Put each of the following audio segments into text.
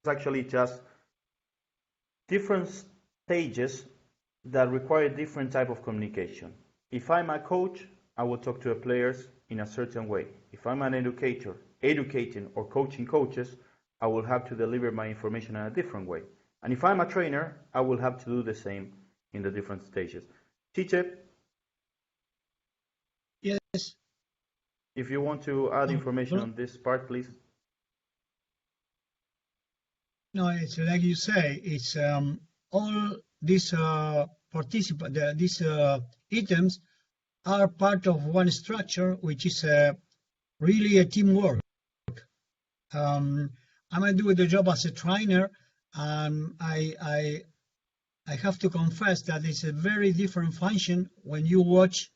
actually just different stages that require different type of communication. If I'm a coach, I will talk to the players in a certain way. If I'm an educator, educating or coaching coaches, I will have to deliver my information in a different way. And if I'm a trainer, I will have to do the same in the different stages. Chiche? Yes. If you want to add information on this part, please. No, it's like you say, it's all these these items are part of one structure, which is really a teamwork. I'm going to do the job as a trainer, and I have to confess that it's a very different function when you watch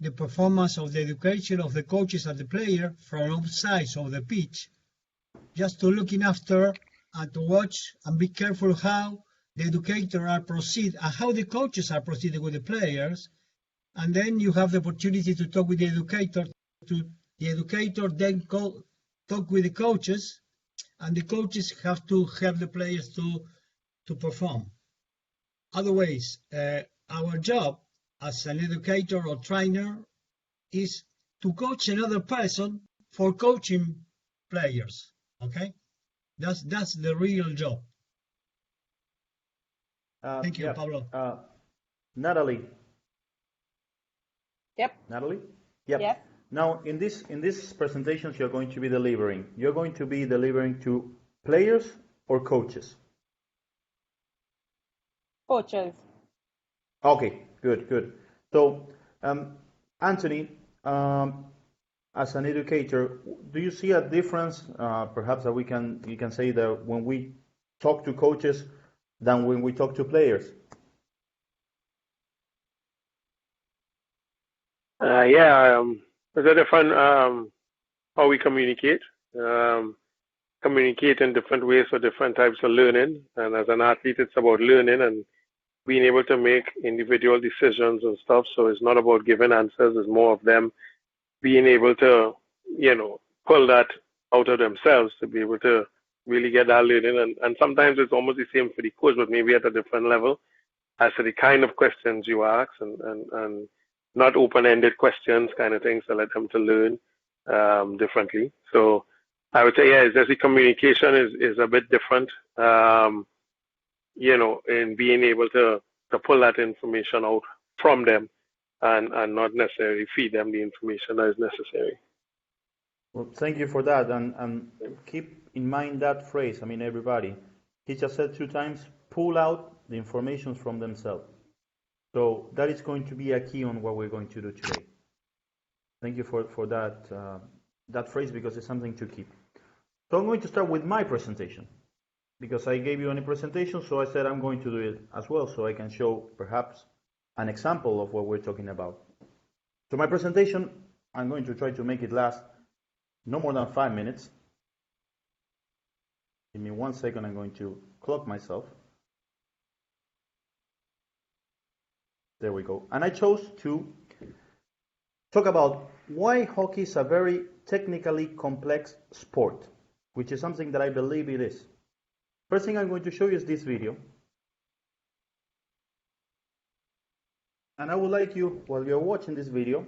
the performance of the education of the coaches and the player from both sides of the pitch, just to looking after and to watch and be careful how the educator are proceed and how the coaches are proceeding with the players. And then you have the opportunity to talk with the educator, then talk with the coaches, and the coaches have to help the players to perform. Otherwise, our job as an educator or trainer is to coach another person for coaching players. Okay, that's the real job. Thank you, Pablo. Natalie. Yep. Natalie? Yep. Yep. Now, in this presentations you're going to be delivering to players or coaches? Coaches. Okay, good. So, Anthony, as an educator, do you see a difference, perhaps that you can say that when we talk to coaches than when we talk to players? There's a different how we communicate. Communicate in different ways for different types of learning. And as an athlete, it's about learning and being able to make individual decisions and stuff. So it's not about giving answers. It's more of them being able to, pull that out of themselves to be able to really get that learning. And sometimes it's almost the same for the coach, but maybe at a different level as to the kind of questions you ask and not open-ended questions kind of things to let them to learn differently. So I would say, the communication is a bit different, in being able to pull that information out from them and not necessarily feed them the information that is necessary. Well, thank you for that. And keep in mind that phrase. I mean, everybody. He just said 2 times, pull out the information from themselves. So that is going to be a key on what we're going to do today. Thank you for that phrase, because it's something to keep. So I'm going to start with my presentation, because I gave you a presentation, so I said I'm going to do it as well, so I can show perhaps an example of what we're talking about. So my presentation, I'm going to try to make it last no more than 5 minutes. Give me 1 second, I'm going to clock myself. There we go. And I chose to talk about why hockey is a very technically complex sport, which is something that I believe it is. First thing I'm going to show you is this video. And I would like you, while you're watching this video,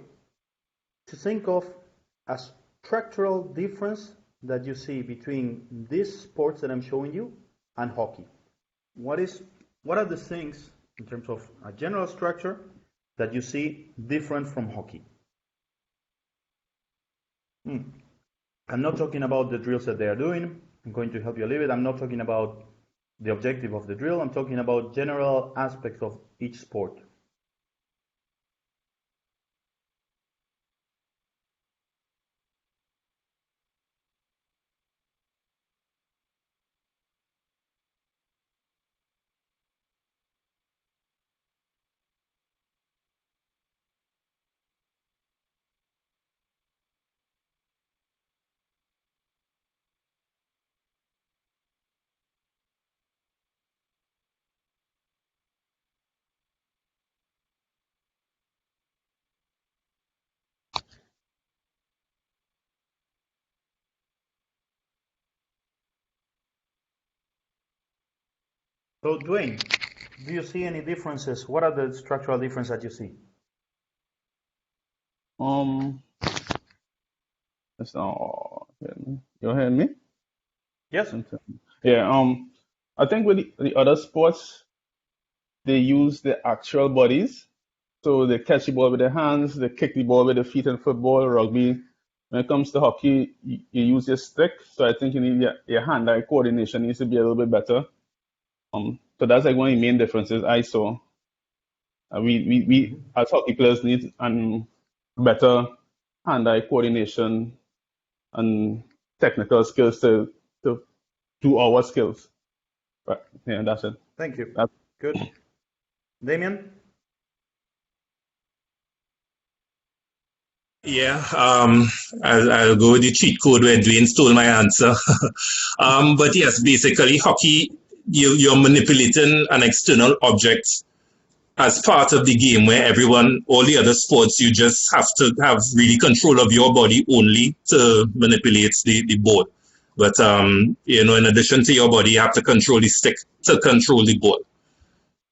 to think of a structural difference that you see between these sports that I'm showing you and hockey. What are the things in terms of a general structure that you see different from hockey? I'm not talking about the drills that they are doing. I'm going to help you a little bit. I'm not talking about the objective of the drill. I'm talking about general aspects of each sport. So, Dwayne, do you see any differences? What are the structural differences that you see? It's you hear me? Yes. Yeah. I think with the other sports, they use the actual bodies. So they catch the ball with their hands, they kick the ball with their feet in football, rugby. When it comes to hockey, you use your stick. So I think you need your hand-eye coordination needs to be a little bit better. So that's like one of the main differences I saw. We as hockey players need better hand-eye coordination and technical skills to do our skills. But yeah, that's it. Thank you. That's Good. Damian? Yeah, I'll go with the cheat code where Dwayne stole my answer. But yes, basically, hockey, you're manipulating an external object as part of the game where all the other sports, you just have to have really control of your body only to manipulate the ball. But, in addition to your body, you have to control the stick to control the ball.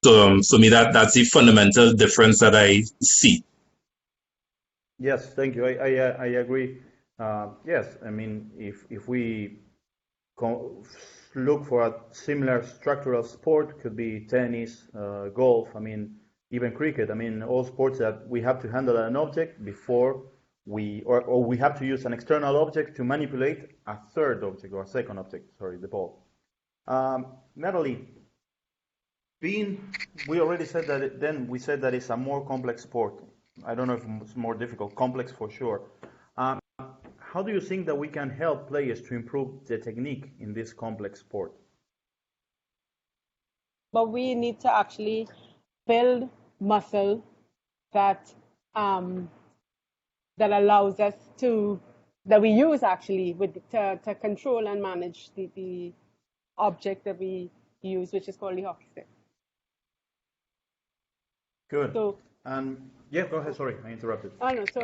So, for me, that's the fundamental difference that I see. Yes, thank you. I agree. Yes, I mean, if we look for a similar structural sport, could be tennis, golf, I mean, even cricket. I mean, all sports that we have to handle an object before or we have to use an external object to manipulate a third object or a second object, sorry, the ball. Natalie, we already said that, then we said that it's a more complex sport. I don't know if it's more difficult, complex for sure. How do you think that we can help players to improve the technique in this complex sport? But we need to actually build muscle that that allows us that we use actually to control and manage the object that we use, which is called the hockey stick. Good. So, yeah, go ahead. Sorry, I interrupted. Oh no, so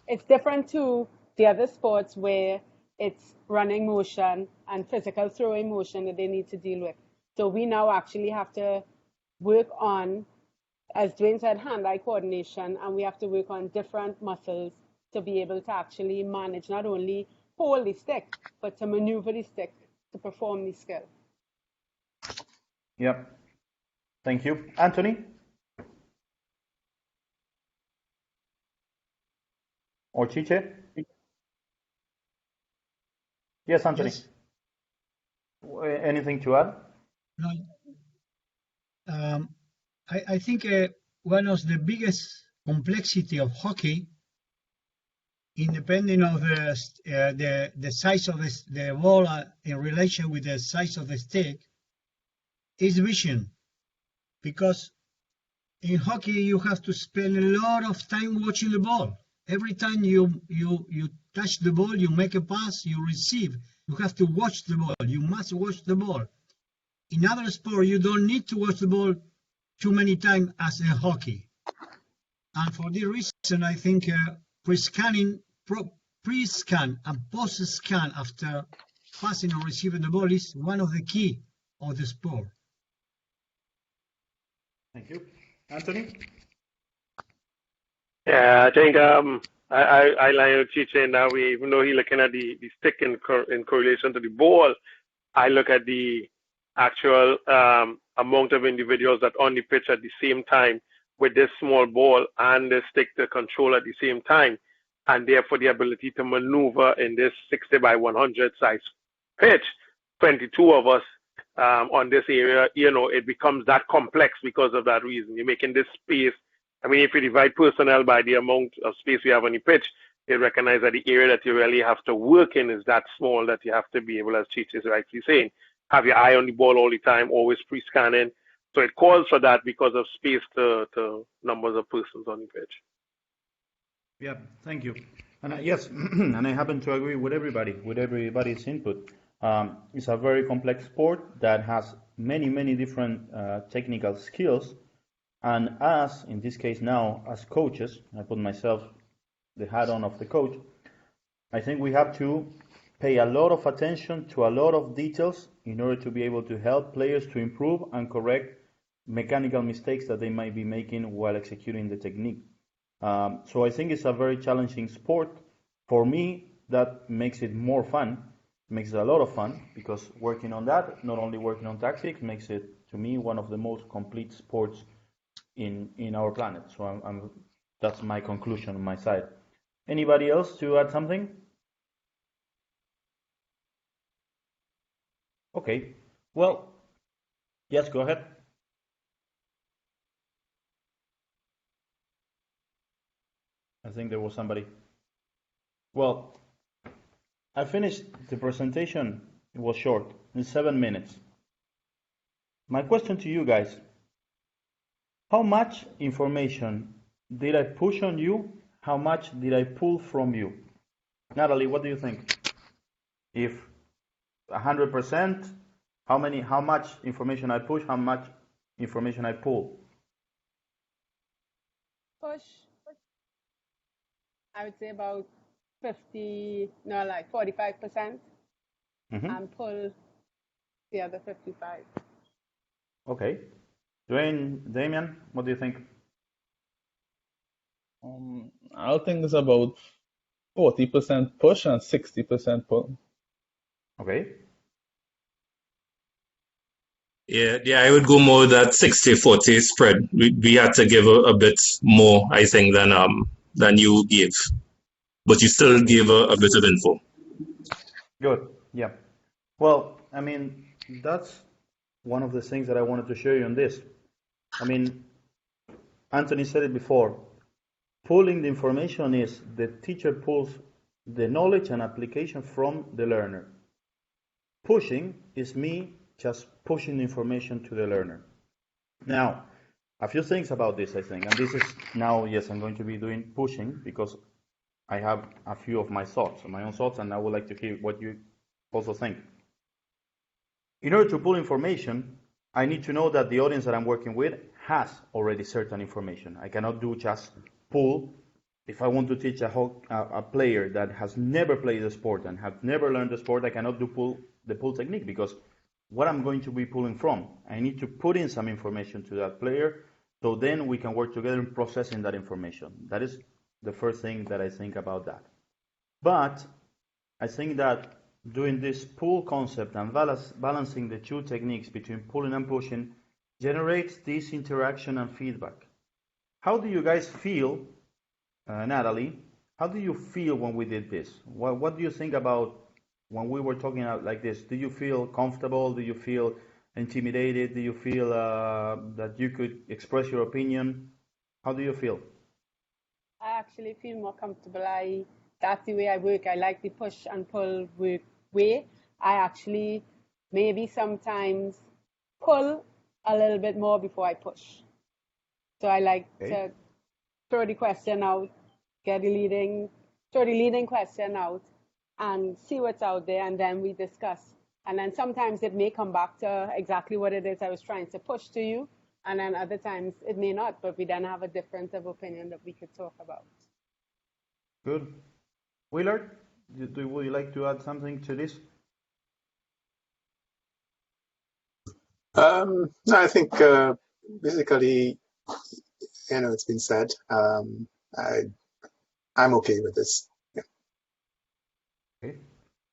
it's different to the other sports where it's running motion and physical throwing motion that they need to deal with. So we now actually have to work on, as Dwayne said, hand-eye coordination, and we have to work on different muscles to be able to actually manage not only hold the stick, but to maneuver the stick to perform the skill. Yep. Thank you. Anthony? Or Chiche? Yes, Anthony. Yes. Anything to add? No. I think one of the biggest complexity of hockey, independent of the size of the ball in relation with the size of the stick, is vision. Because in hockey you have to spend a lot of time watching the ball. Every time you touch the ball, you make a pass, you receive. You have to watch the ball. You must watch the ball. In other sports, you don't need to watch the ball too many times as in hockey. And for this reason, I think pre-scan and post-scan after passing or receiving the ball is one of the key of the sport. Thank you. Anthony? Yeah, I think I line with Chiche in that way. Even though he's looking at the stick in correlation to the ball, I look at the actual amount of individuals that on the pitch at the same time with this small ball and the stick to control at the same time, and therefore the ability to maneuver in this 60 by 100 size pitch. 22 of us on this area, it becomes that complex because of that reason. You're making this space. I mean, if you divide personnel by the amount of space we have on the pitch, you recognize that the area that you really have to work in is that small that you have to be able, as Chiche is rightly saying, have your eye on the ball all the time, always pre-scanning. So it calls for that because of space to numbers of persons on the pitch. Yeah, thank you. And yes, and I happen to agree with everybody's input. It's a very complex sport that has many different technical skills. And us, in this case now, as coaches, I put myself the hat on of the coach, I think we have to pay a lot of attention to a lot of details in order to be able to help players to improve and correct mechanical mistakes that they might be making while executing the technique. So I think it's a very challenging sport. For me, that makes it more fun, makes it a lot of fun, because working on that, not only working on tactics, makes it, to me, one of the most complete sports in our planet. So that's my conclusion on my side. Anybody else to add something? Okay. Well, yes, go ahead. I think there was somebody. Well, I finished the presentation. It was short, in 7 minutes. My question to you guys, how much information did I push on you? How much did I pull from you? Natalie, what do you think? If 100%, how much information I push, how much information I pull? Push, I would say about 45%, and pull the other 55. Okay. Damian, what do you think? I think it's about 40% push and 60% pull. Okay. Yeah, I would go more that 60-40 spread. We had to give a bit more, I think, than you gave. But you still gave a bit of info. Good. Yeah. Well, I mean, that's one of the things that I wanted to show you on this. I mean, Anthony said it before. Pulling the information is the teacher pulls the knowledge and application from the learner. Pushing is me just pushing the information to the learner. Now, a few things about this, I think, and this is now, yes, I'm going to be doing pushing because I have a few of my thoughts, my own thoughts, and I would like to hear what you also think. In order to pull information, I need to know that the audience that I'm working with has already certain information. I cannot do just pull. If I want to teach a player that has never played the sport and have never learned the sport, I cannot do the pull technique, because what I'm going to be pulling from, I need to put in some information to that player, so then we can work together in processing that information. That is the first thing that I think about that. But I think that doing this pull concept and balancing the two techniques between pulling and pushing generates this interaction and feedback. How do you guys feel, Natalie? How do you feel when we did this? What do you think about when we were talking out like this? Do you feel comfortable? Do you feel intimidated? Do you feel that you could express your opinion? How do you feel? I actually feel more comfortable. That's the way I work. I like the push and pull work way. I actually maybe sometimes pull a little bit more before I push. So I like to throw the question out, throw the leading question out, and see what's out there, and then we discuss. And then sometimes it may come back to exactly what it is I was trying to push to you, and then other times it may not, but we then have a difference of opinion that we could talk about. Good. Willard, would you like to add something to this? No, I think basically, it's been said. I'm okay with this. Yeah. Okay.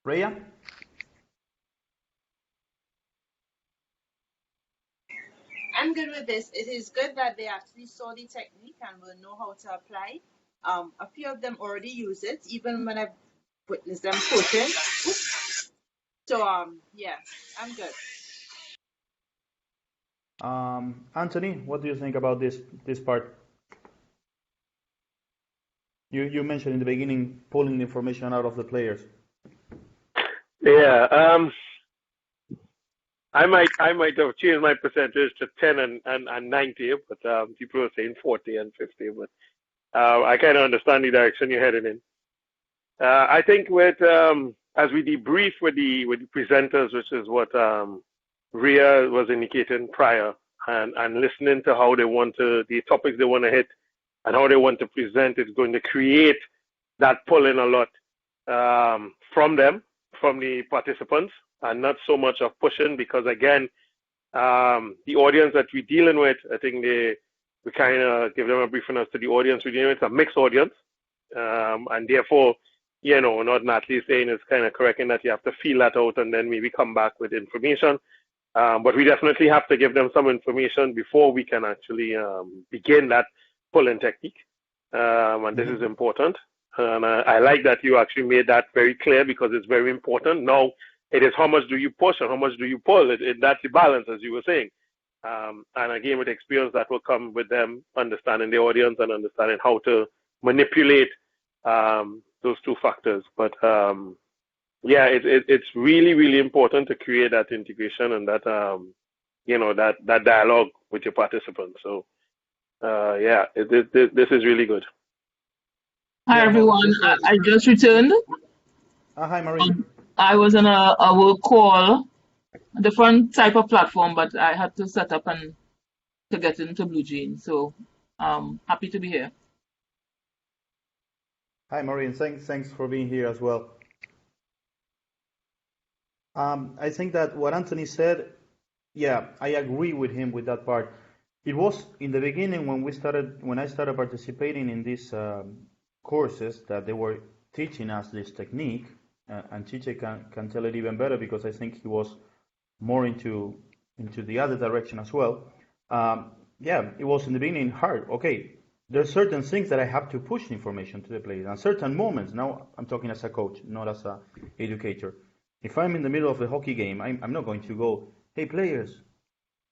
Rhea? I'm good with this. It is good that they actually saw the technique and will know how to apply. A few of them already use it, even when I've witnessed them pushing. So, yeah, I'm good. Anthony, what do you think about this part? You mentioned in the beginning pulling the information out of the players. Yeah, I might have changed my percentage to 10 and 90, but people are saying 40 and 50. But I kind of understand the direction you're heading in. I think as we debrief with the presenters, which is what Rhea was indicating prior, and listening to how they want to, the topics they want to hit, and how they want to present, it's going to create that pulling a lot from them, from the participants and not so much of pushing, because again, the audience that we're dealing with, I think we kind of give them a briefing as to the audience we're dealing with. It's a mixed audience, and therefore, not Natalie saying it's kind of correct in that you have to feel that out and then maybe come back with information. But we definitely have to give them some information before we can actually begin that pulling technique. And this is important. And I like that you actually made that very clear, because it's very important. Now, it is how much do you push and how much do you pull. That's the balance, as you were saying. And again, with experience, that will come with them understanding the audience and understanding how to manipulate those two factors. But it's really, really important to create that integration and that that dialogue with your participants. So this is really good. Hi everyone, I just returned. Hi Marie. I was on a work call, a different type of platform, but I had to set up and to get into Blue Jean. So happy to be here. Hi Marie, and thanks for being here as well. I think that what Anthony said, I agree with him with that part. It was in the beginning when I started participating in these courses that they were teaching us this technique, and Chiche can tell it even better, because I think he was more into the other direction as well. It was in the beginning hard. Okay, there are certain things that I have to push information to the players, and certain moments. Now I'm talking as a coach, not as an educator. If I'm in the middle of a hockey game, I'm not going to go, hey players,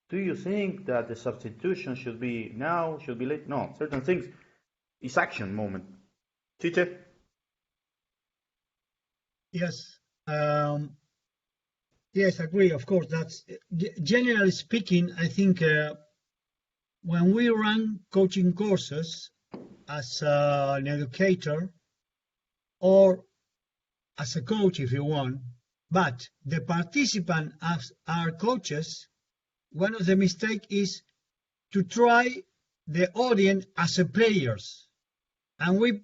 do you think that the substitution should be now, should be late? No, certain things. It's action moment. Chiche? Yes. Yes, agree. Of course, that's generally speaking. I think when we run coaching courses as an educator or as a coach, if you want, but the participant as our coaches, one of the mistakes is to try the audience as a players, and we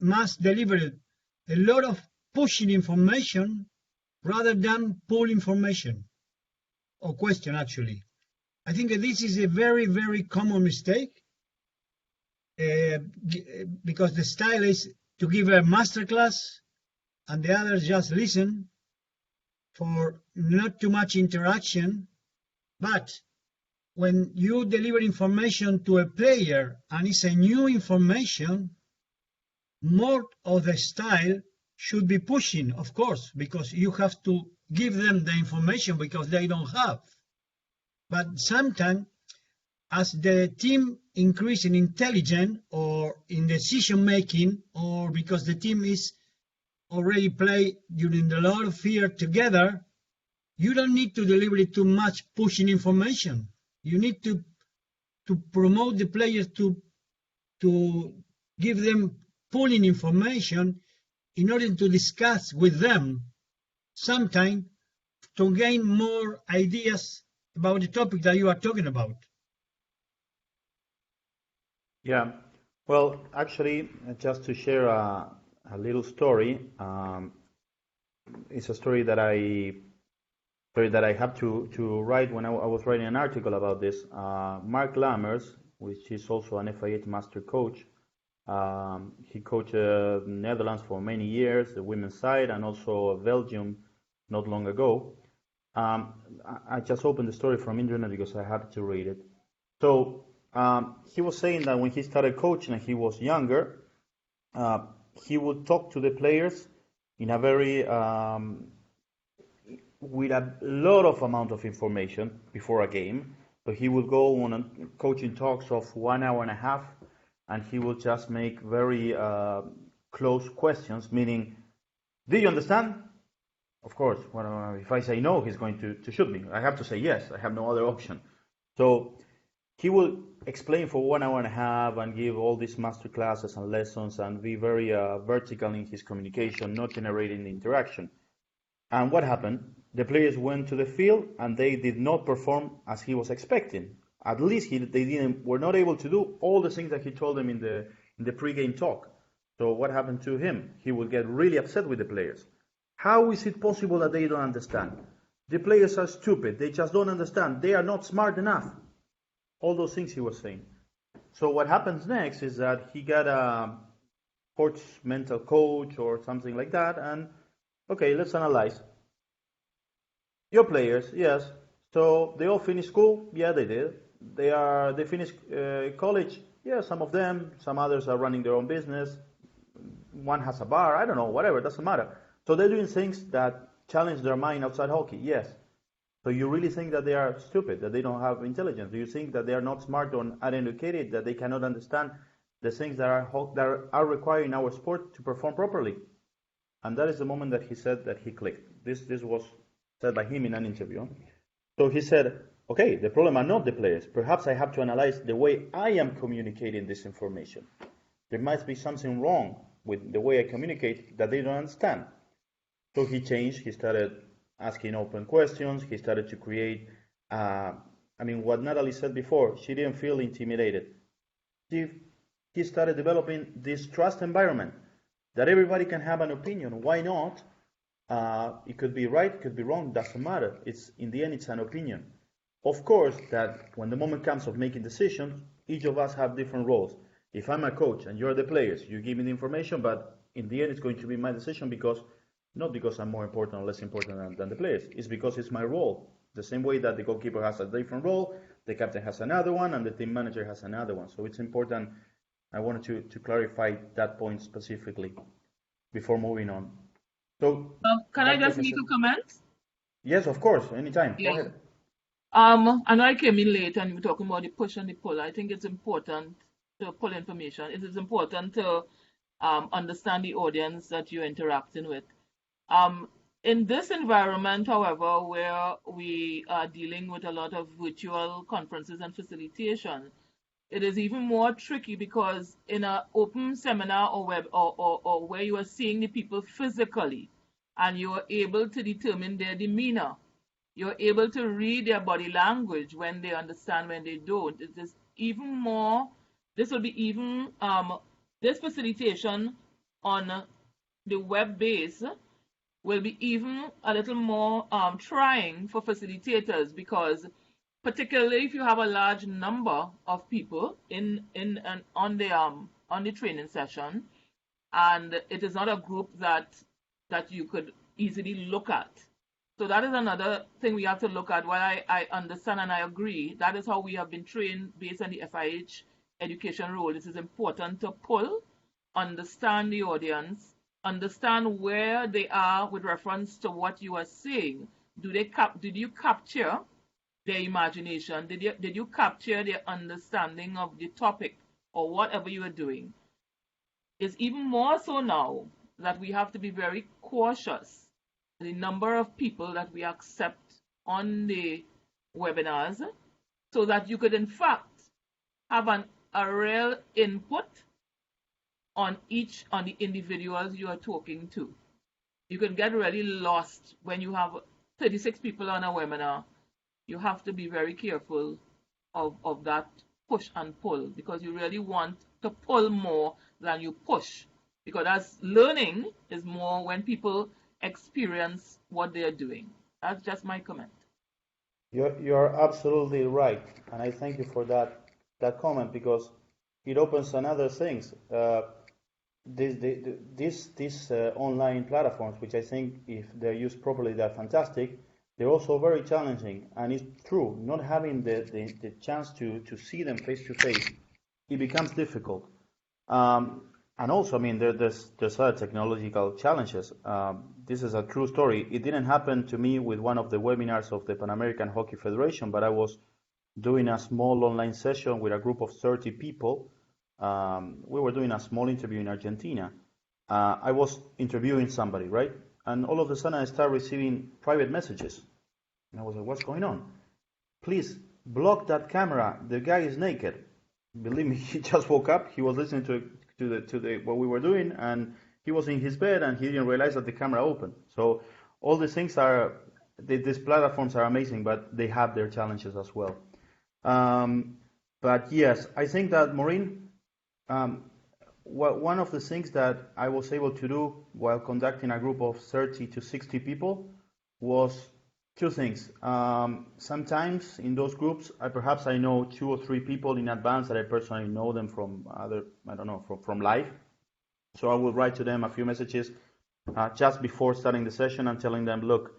must deliver a lot of pushing information rather than pull information or question. Actually, I think that this is a very, very common mistake, because the style is to give a masterclass and the others just listen for not too much interaction. But when you deliver information to a player and it's a new information, more of the style should be pushing, of course, because you have to give them the information because they don't have. But sometimes, as the team increase in intelligence or in decision making, or because the team is already play during a lot of years together, you don't need to deliver too much pushing information. You need to promote the players to give them pulling information in order to discuss with them, sometimes to gain more ideas about the topic that you are talking about. Yeah, well, actually, just to share a little story, it's a story that I have to write when I was writing an article about this. Mark Lammers, which is also an FIH master coach, he coached Netherlands for many years, the women's side, and also Belgium not long ago. I just opened the story from internet because I had to read it. So he was saying that when he started coaching and he was younger, he would talk to the players in a very with a lot of amount of information before a game. So he would go on coaching talks of 1 hour and a half, and he would just make very close questions, meaning, do you understand? Of course, if I say no, he's going to shoot me. I have to say yes. I have no other option. So he will explain for 1 hour and a half and give all these master classes and lessons and be very vertical in his communication, not generating interaction. And what happened? The players went to the field and they did not perform as he was expecting. At least were not able to do all the things that he told them in the pre-game talk. So what happened to him? He would get really upset with the players. How is it possible that they don't understand? The players are stupid. They just don't understand. They are not smart enough. All those things he was saying. So what happens next is that he got a sports mental coach or something like that, and okay, let's analyze. Your players, yes. So they all finished school? Yeah, they did. They finished college? Yeah, some of them. Some others are running their own business. One has a bar. I don't know. Whatever. Doesn't matter. So they're doing things that challenge their mind outside hockey. Yes. So you really think that they are stupid, that they don't have intelligence? Do you think that they are not smart or uneducated, that they cannot understand the things that are required in our sport to perform properly? And that is the moment that he said that he clicked. This was said by him in an interview. So he said, okay, the problem are not the players. Perhaps I have to analyze the way I am communicating this information. There must be something wrong with the way I communicate that they don't understand. So he changed. He started asking open questions. He started to create, what Natalie said before, she didn't feel intimidated. He started developing this trust environment that everybody can have an opinion. Why not? It could be right, it could be wrong, doesn't matter. In the end, it's an opinion. Of course, that when the moment comes of making decisions, each of us have different roles. If I'm a coach and you're the players, you give me the information, but in the end, it's going to be my decision not because I'm more important or less important than the players. It's because it's my role. The same way that the goalkeeper has a different role, the captain has another one, and the team manager has another one. So it's important. I wanted to clarify that point specifically before moving on. So can I just make a comment? Yes, of course, anytime. Yeah. Go ahead. I know I came in late and you were talking about the push and the pull. I think it's important to pull information. It is important to understand the audience that you're interacting with. In this environment, however, where we are dealing with a lot of virtual conferences and facilitation, it is even more tricky because in an open seminar or web or where you are seeing the people physically and you are able to determine their demeanor, you're able to read their body language when they understand, when they don't. It is even more, this will be even, this facilitation on the web base will be even a little more trying for facilitators, because particularly if you have a large number of people on the training session, and it is not a group that you could easily look at. So that is another thing we have to look at. While I understand and I agree, that is how we have been trained based on the FIH education role. It is important to pull, understand the audience, understand where they are with reference to what you are saying. Did you capture their imagination? Did you capture their understanding of the topic or whatever you are doing? It's even more so now that we have to be very cautious the number of people that we accept on the webinars, so that you could in fact have a real input on the individuals you are talking to. You can get really lost when you have 36 people on a webinar. You have to be very careful of that push and pull, because you really want to pull more than you push, because as learning is more when people experience what they are doing. That's just my comment. You're absolutely right, and I thank you for that comment, because it opens another things. These online platforms, which I think if they're used properly, they're fantastic. They're also very challenging, and it's true, not having the chance to see them face to face, it becomes difficult. And also, there's other technological challenges. This is a true story. It didn't happen to me with one of the webinars of the Pan American Hockey Federation, but I was doing a small online session with a group of 30 people. We were doing a small interview in Argentina. I was interviewing somebody, right? And all of a sudden I started receiving private messages. And I was like, what's going on? Please block that camera. The guy is naked. Believe me, he just woke up. He was listening to what we were doing, and he was in his bed, and he didn't realize that the camera opened. So all these things these platforms are amazing, but they have their challenges as well. But yes, I think that, Maureen, one of the things that I was able to do while conducting a group of 30 to 60 people was two things. Sometimes in those groups, perhaps I know 2 or 3 people in advance that I personally know them from other, I don't know, from life. So I will write to them a few messages just before starting the session and telling them, look,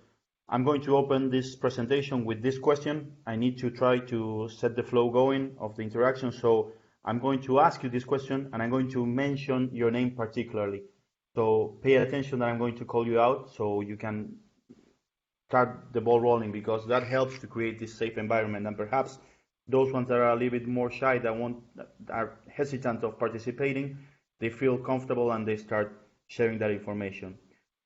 I'm going to open this presentation with this question. I need to try to set the flow going of the interaction. So I'm going to ask you this question and I'm going to mention your name particularly. So pay attention that I'm going to call you out so you can start the ball rolling, because that helps to create this safe environment. And perhaps those ones that are a little bit more shy, that are hesitant of participating, they feel comfortable and they start sharing that information.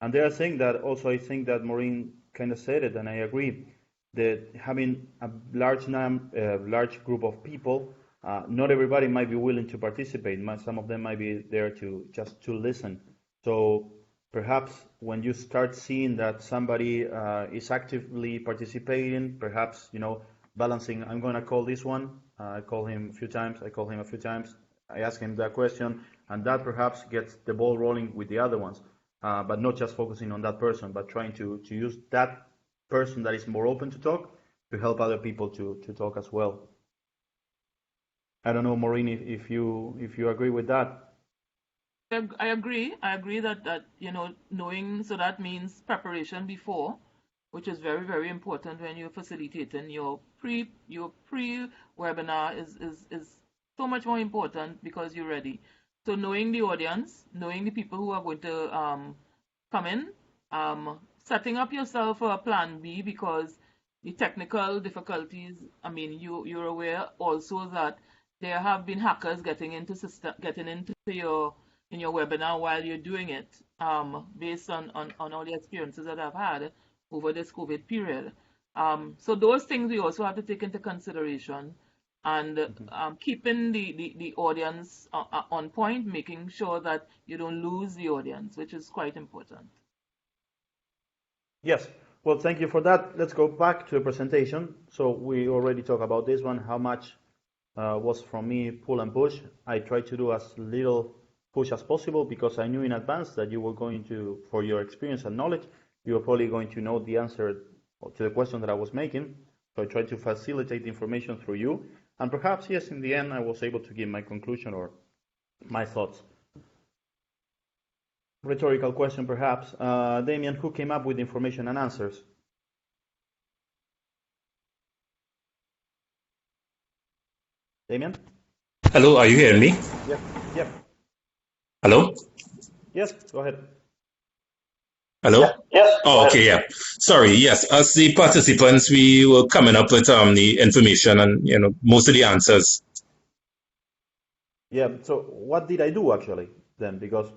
And the other thing that also I think that Maureen kind of said it, and I agree, that having a large group of people, not everybody might be willing to participate. Some of them might be there to just to listen. So perhaps when you start seeing that somebody is actively participating, perhaps, balancing, I'm going to call this one, I call him a few times, I call him a few times, I ask him that question, and that perhaps gets the ball rolling with the other ones, but not just focusing on that person, but trying to use that person that is more open to talk to help other people to talk as well. I don't know, Maureen, if you agree with that. I agree. I agree that knowing, so that means preparation before, which is very, very important when you're facilitating. Your pre-webinar is so much more important because you're ready. So knowing the audience, knowing the people who are going to come in, setting up yourself for a plan B, because the technical difficulties, you're aware also that there have been hackers getting into your webinar while you're doing it, based on all the experiences that I've had over this COVID period. So those things we also have to take into consideration, and keeping the audience on point, making sure that you don't lose the audience, which is quite important. Yes. Well, thank you for that. Let's go back to the presentation. So we already talked about this one, how much was from me pull and push. I tried to do as little push as possible because I knew in advance that you were going to, for your experience and knowledge, you were probably going to know the answer to the question that I was making. So I tried to facilitate the information through you. And perhaps, yes, in the end, I was able to give my conclusion or my thoughts. Rhetorical question, perhaps. Damian, who came up with information and answers? Damian? Hello, are you hearing me? Yep. Hello? Yes, go ahead. Hello? Yes. Oh, okay, yeah. Sorry, yes. As the participants, we were coming up with the information and, most of the answers. Yeah, so what did I do actually then? Because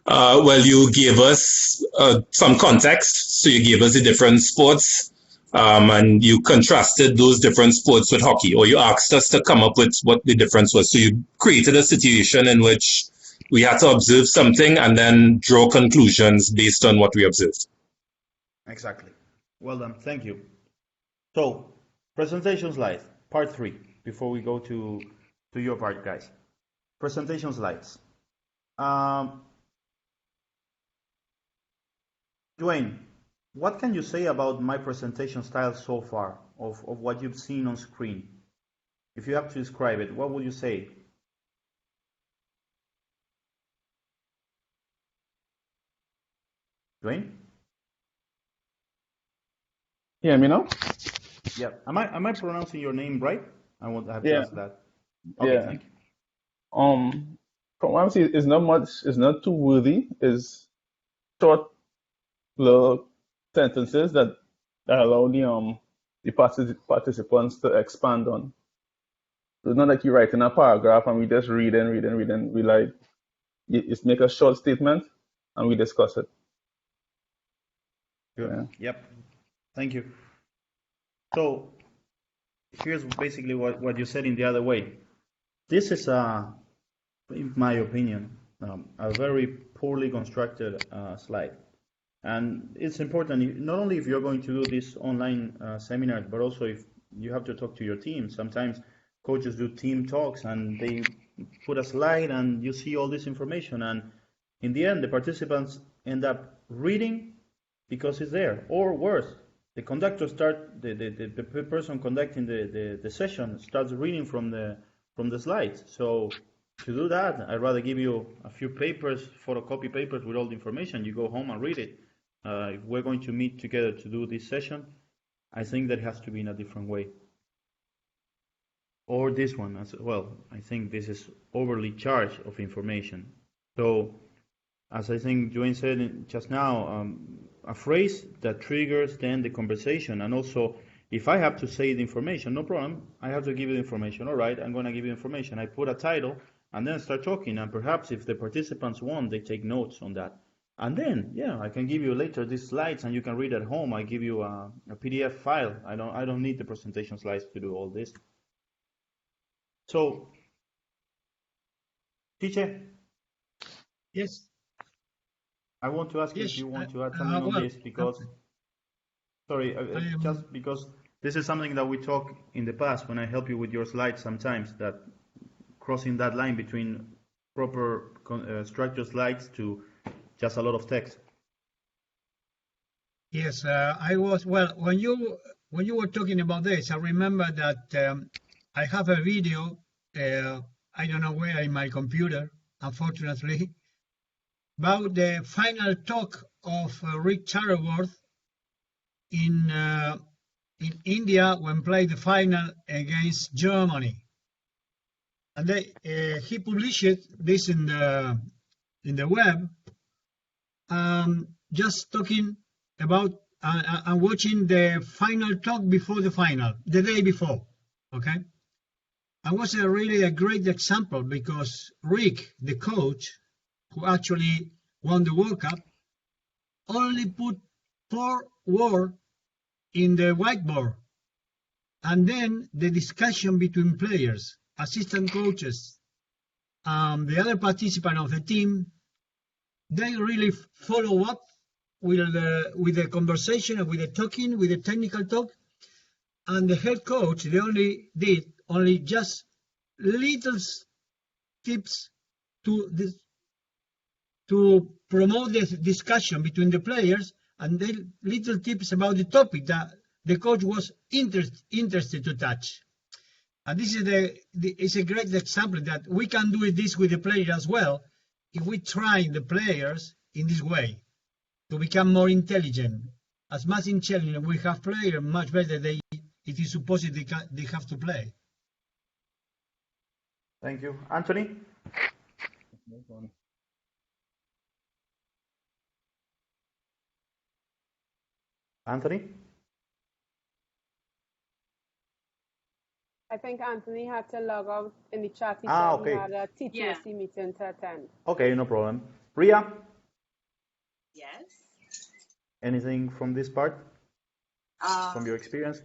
well, you gave us some context. So you gave us the different sports, and you contrasted those different sports with hockey, or you asked us to come up with what the difference was. So you created a situation in which we had to observe something and then draw conclusions based on what we observed. Exactly. Well done. Thank you. So, presentation slides, part 3, before we go to your part, guys. Presentation slides. Dwayne, what can you say about my presentation style so far, of what you've seen on screen? If you have to describe it, what would you say? Dwayne? Hear me now? Yeah. Am I pronouncing your name right? I want to have to ask that. Okay, Yeah. thank you. From what I'm seeing, it's not much. It's not too worthy. It's short, little sentences that allow the participants to expand on. So it's not like you write in a paragraph and we just read and read and read and we it's make a short statement and we discuss it. Good. Yeah. Yep. Thank you. So here's basically what you said in the other way. This is, in my opinion, a very poorly constructed slide. And it's important, not only if you're going to do this online seminar, but also if you have to talk to your team. Sometimes coaches do team talks and they put a slide and you see all this information, and in the end the participants end up reading because it's there, or worse, the conductor the person conducting the session starts reading from the slides. So to do that, I'd rather give you a few papers, photocopy papers with all the information. You go home and read it. If we're going to meet together to do this session, I think that has to be in a different way. Or this one as well. I think this is overly charged of information. So, as I think Joanne said just now, a phrase that triggers then the conversation. And also, if I have to say the information, no problem. I have to give you the information. All right, I'm going to give you information. I put a title and then start talking. And perhaps if the participants want, they take notes on that. And then, yeah, I can give you later these slides and you can read at home. I give you a PDF file. I don't need the presentation slides to do all this. So, teacher? Yes. I want to ask you if you want to add something on this, because, sorry, just because this is something that we talked in the past when I help you with your slides sometimes, that crossing that line between proper structured slides to just a lot of text. Yes, I was, well, when you were talking about this, I remember that I have a video, I don't know where in my computer, unfortunately, about the final talk of Rick Charleworth in India when played the final against Germany. And he published this in the web, just talking about and watching the final talk before the final, the day before, okay? And was really a great example because Rick, the coach, who actually won the World Cup, only put 4 words in the whiteboard. And then the discussion between players, assistant coaches, the other participant of the team, they really follow up with the conversation, with the talking, with the technical talk. And the head coach, they only just little tips to promote the discussion between the players, and then little tips about the topic that the coach was interested to touch. And this is a great example that we can do this with the players as well if we train the players in this way to become more intelligent. As much intelligent we have players, much better it is supposed they have to play. Thank you. Anthony? Anthony? I think Anthony had to log out in the chat. He okay. He had a TTSC meeting to attend. Okay, no problem. Ria? Yes. Anything from this part? From your experience?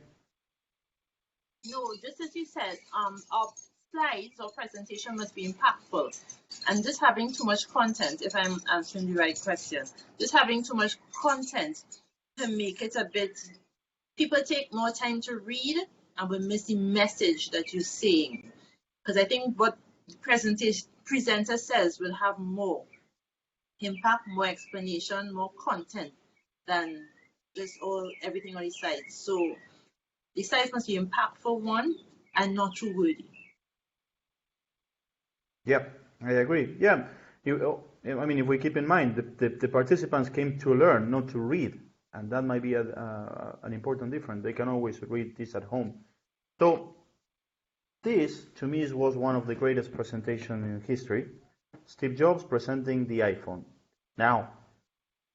No, just as you said, our slides or presentation must be impactful. And just having too much content, if I'm answering the right question, just having too much content can make it a bit, people take more time to read and will miss the message that you're saying. Because I think what the presenter says will have more impact, more explanation, more content than just everything on the slides. So the slides must be impactful one and not too wordy. Yep, I agree. Yeah, I mean, if we keep in mind, the participants came to learn, not to read. And that might be an important difference. They can always read this at home. So this, to me, was one of the greatest presentations in history. Steve Jobs presenting the iPhone. Now,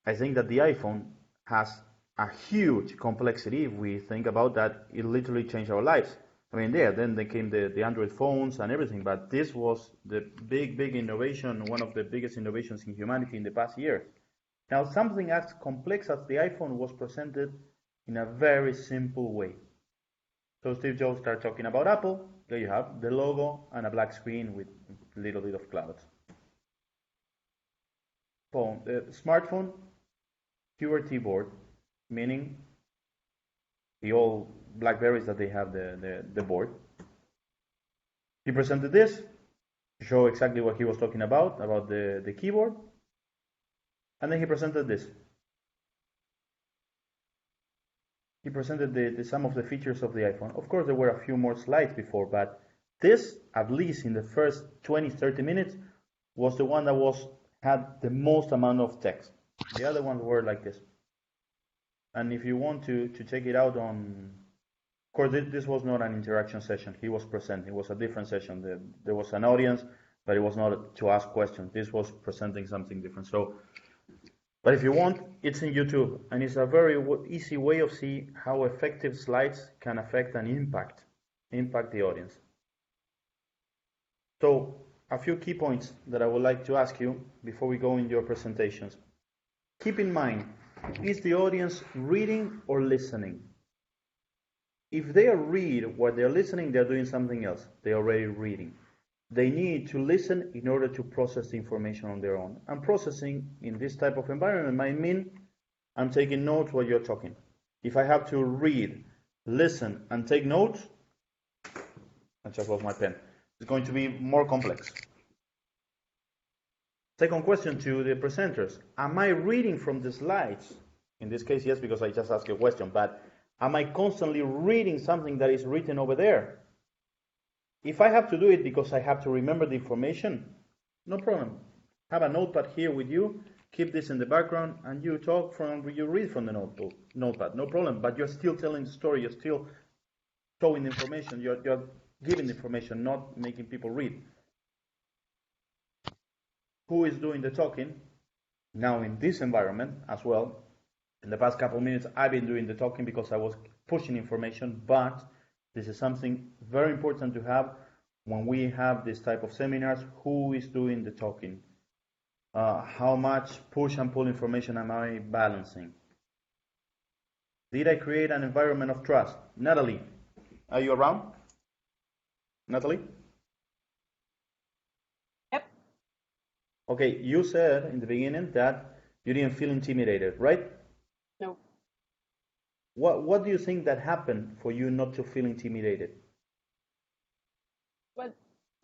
I think that the iPhone has a huge complexity. If we think about that, it literally changed our lives. I mean, then they came the Android phones and everything, but this was the big innovation, one of the biggest innovations in humanity in the past years. Now, something as complex as the iPhone was presented in a very simple way. So Steve Jobs started talking about Apple. There you have the logo and a black screen with a little bit of clouds. Smartphone, QWERTY board, meaning the old Blackberries that they have the board. He presented this to show exactly what he was talking about the keyboard. And then he presented this. He presented some of the features of the iPhone. Of course, there were a few more slides before, but this, at least in the first 20, 30 minutes, was the one that had the most amount of text. The other ones were like this. And if you want to check it out on, of course, this was not an interaction session. He was presenting. It was a different session. There was an audience, but it was not to ask questions. This was presenting something different. So, but if you want, it's in YouTube, and it's a very easy way of seeing how effective slides can affect and impact the audience. So, a few key points that I would like to ask you before we go into your presentations. Keep in mind, is the audience reading or listening? If they read what they're listening, they're doing something else. They're already reading. They need to listen in order to process the information on their own. And processing in this type of environment might mean I'm taking notes while you're talking. If I have to read, listen, and take notes, I just lost my pen. It's going to be more complex. Second question to the presenters. Am I reading from the slides? In this case, yes, because I just asked a question, but am I constantly reading something that is written over there? If I have to do it because I have to remember the information, no problem. Have a notepad here with you, keep this in the background, and you read from the notepad, no problem. But you're still telling the story, you're still showing the information, you're giving the information, not making people read. Who is doing the talking? Now in this environment as well, in the past couple of minutes, I've been doing the talking because I was pushing information, but this is something very important to have when we have this type of seminars. Who is doing the talking? How much push and pull information am I balancing? Did I create an environment of trust? Natalie, are you around? Natalie? Yep. Okay, you said in the beginning that you didn't feel intimidated, right? No. What do you think that happened for you not to feel intimidated? Well,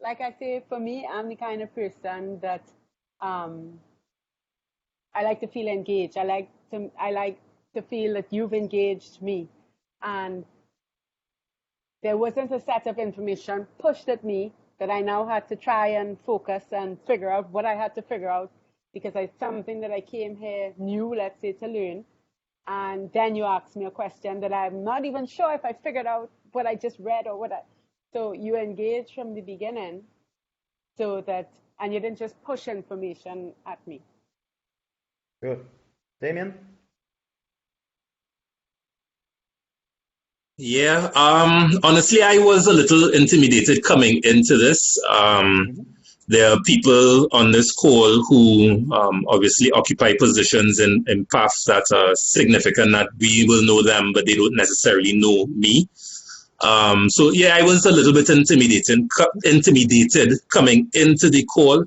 like I say, for me, I'm the kind of person that I like to feel engaged. I like to feel that you've engaged me, and there wasn't a set of information pushed at me that I now had to try and focus and figure out what I had to figure out, because it's something that I came here new, let's say, to learn. And then you ask me a question that I'm not even sure if I figured out what I just read or so you engage from the beginning, so that, and you didn't just push information at me. Good. Damian? Yeah, honestly, I was a little intimidated coming into this. There are people on this call who obviously occupy positions in paths that are significant, that we will know them, but they don't necessarily know me. So yeah, I was a little bit intimidated coming into the call.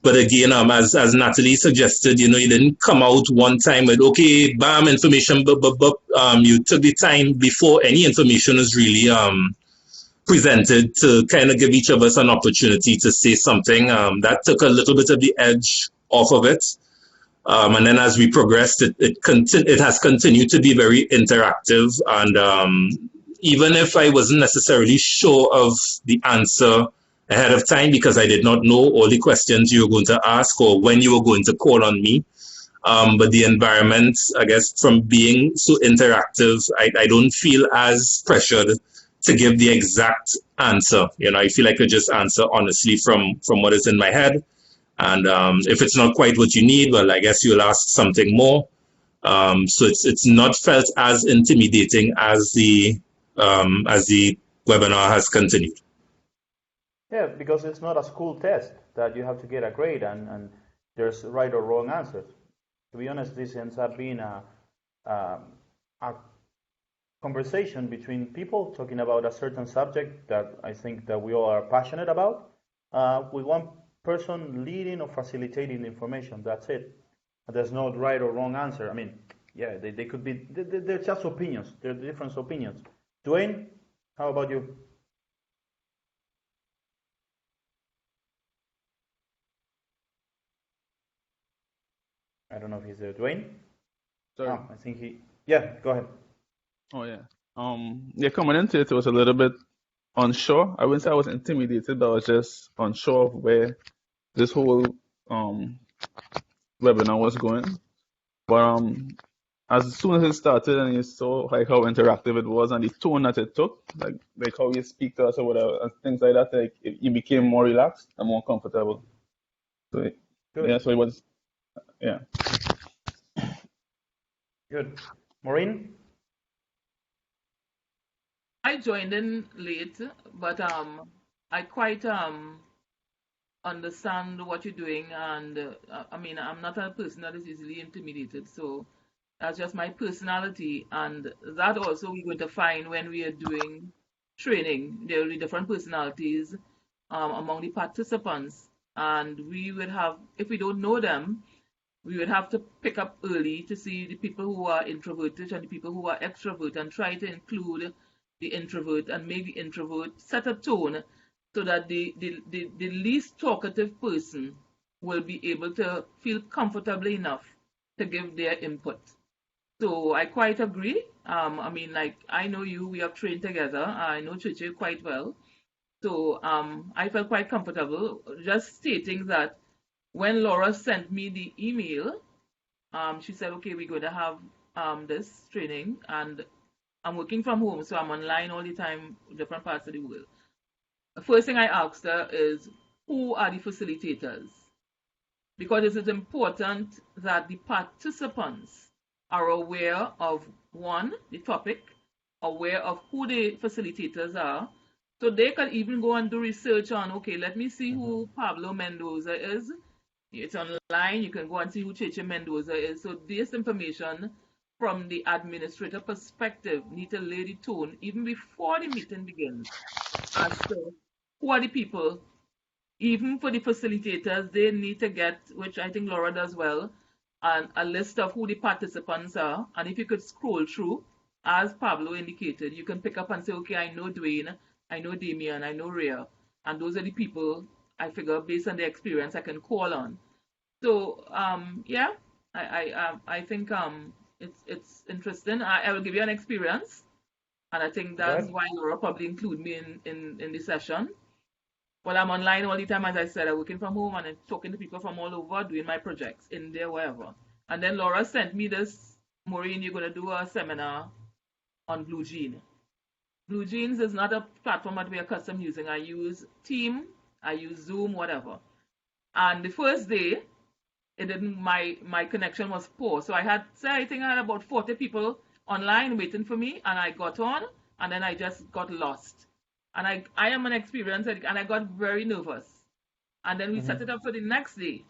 But again, as Natalie suggested, you didn't come out one time with, okay, bam, information, you took the time before any information is really presented to kind of give each of us an opportunity to say something. That took a little bit of the edge off of it. And then as we progressed, it has continued to be very interactive. And even if I wasn't necessarily sure of the answer ahead of time, because I did not know all the questions you were going to ask or when you were going to call on me, but the environment, I guess, from being so interactive, I don't feel as pressured to give the exact answer. I feel I could just answer honestly from what is in my head. And if it's not quite what you need, well, I guess you'll ask something more. So it's not felt as intimidating as the webinar has continued. Yeah, because it's not a school test that you have to get a grade and there's right or wrong answers. To be honest, this ends up being a conversation between people talking about a certain subject that I think that we all are passionate about, with one person leading or facilitating the information. That's it. There's no right or wrong answer. I mean, yeah, they could be, they're just opinions. They're different opinions. Dwayne, how about you? I don't know if he's there. Dwayne? Sorry. I think he. Yeah, go ahead. Oh yeah. Yeah, coming into it, was a little bit unsure. I wouldn't say I was intimidated, but I was just unsure of where this whole webinar was going. But as soon as it started and you saw like how interactive it was and the tone that it took, like how you speak to us or whatever, and things like that, like you became more relaxed and more comfortable. So Good. yeah, so it was, yeah. Good. Maureen? I joined in late, but I quite understand what you're doing, and I mean, I'm not a person that is easily intimidated, so that's just my personality, and that also we're going to find when we are doing training. There will be different personalities among the participants, and we would have, if we don't know them, we would have to pick up early to see the people who are introverted and the people who are extrovert, and try to include the introvert and make the introvert set a tone so that the least talkative person will be able to feel comfortable enough to give their input. So I quite agree. I mean, like, I know you, we have trained together. I know Chichi quite well. So I felt quite comfortable just stating that when Laura sent me the email, she said, okay, we're going to have this training, and I'm working from home, so I'm online all the time, different parts of the world. The first thing I asked her is, who are the facilitators? Because it is important that the participants are aware of, one, the topic, aware of who the facilitators are, so they can even go and do research on, okay, let me see who Pablo Mendoza is. It's online, you can go and see who Cheche Mendoza is. So this information from the administrator perspective need to lay the tone even before the meeting begins as to who are the people. Even for the facilitators, they need to get, which I think Laura does well, a list of who the participants are. And if you could scroll through, as Pablo indicated, you can pick up and say, okay, I know Dwayne, I know Damian, I know Rhea, and those are the people I figure based on their experience I can call on. So yeah, I think it's interesting. I will give you an experience, and I think that's why Laura probably include me in the session. Well, I'm online all the time, as I said. I'm working from home and I'm talking to people from all over, doing my projects, India, wherever. And then Laura sent me this, Maureen, you're going to do a seminar on Blue Jean. Blue Jeans is not a platform that we are accustomed using. I use Team, I use Zoom, whatever. And the first day, it didn't. My connection was poor, so I think I had about 40 people online waiting for me, and I got on, and then I just got lost. And I am an experienced, and I got very nervous. And then we set it up for the next day.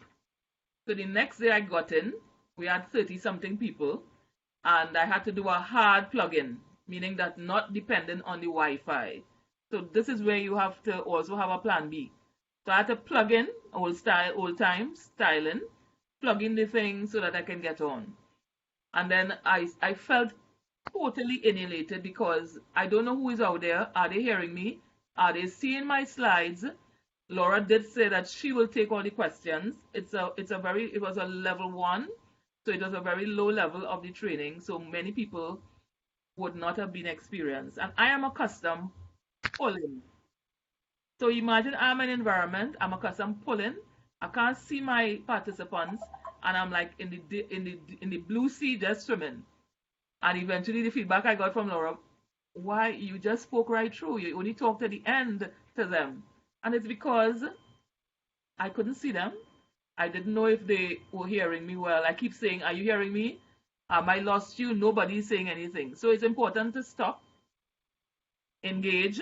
So the next day I got in, we had 30-something people, and I had to do a hard plug-in, meaning that not dependent on the Wi-Fi. So this is where you have to also have a plan B. So I had to plug in, old time styling, plug in the thing so that I can get on. And then I felt totally alienated because I don't know who is out there. Are they hearing me? Are they seeing my slides? Laura did say that she will take all the questions. It was a level 1, so it was a very low level of the training. So many people would not have been experienced. And I am accustomed pulling. So imagine I'm in an environment, I'm accustomed pulling. I can't see my participants, and I'm like in the blue sea just swimming. And eventually the feedback I got from Laura, why you just spoke right through, you only talked at the end to them. And it's because I couldn't see them. I didn't know if they were hearing me well. I keep saying, are you hearing me? I lost you? Nobody's saying anything. So it's important to stop, engage,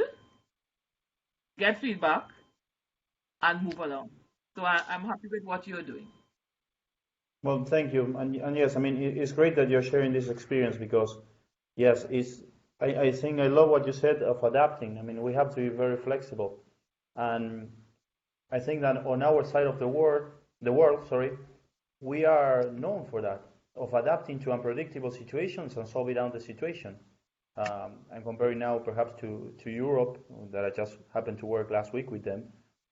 get feedback, and move along. So I'm happy with what you're doing. Well, thank you. And yes, I mean, it's great that you're sharing this experience because, yes, I think I love what you said of adapting. I mean, we have to be very flexible. And I think that on our side of the world, we are known for that, of adapting to unpredictable situations and solving down the situation. I'm comparing now perhaps to Europe, that I just happened to work last week with them.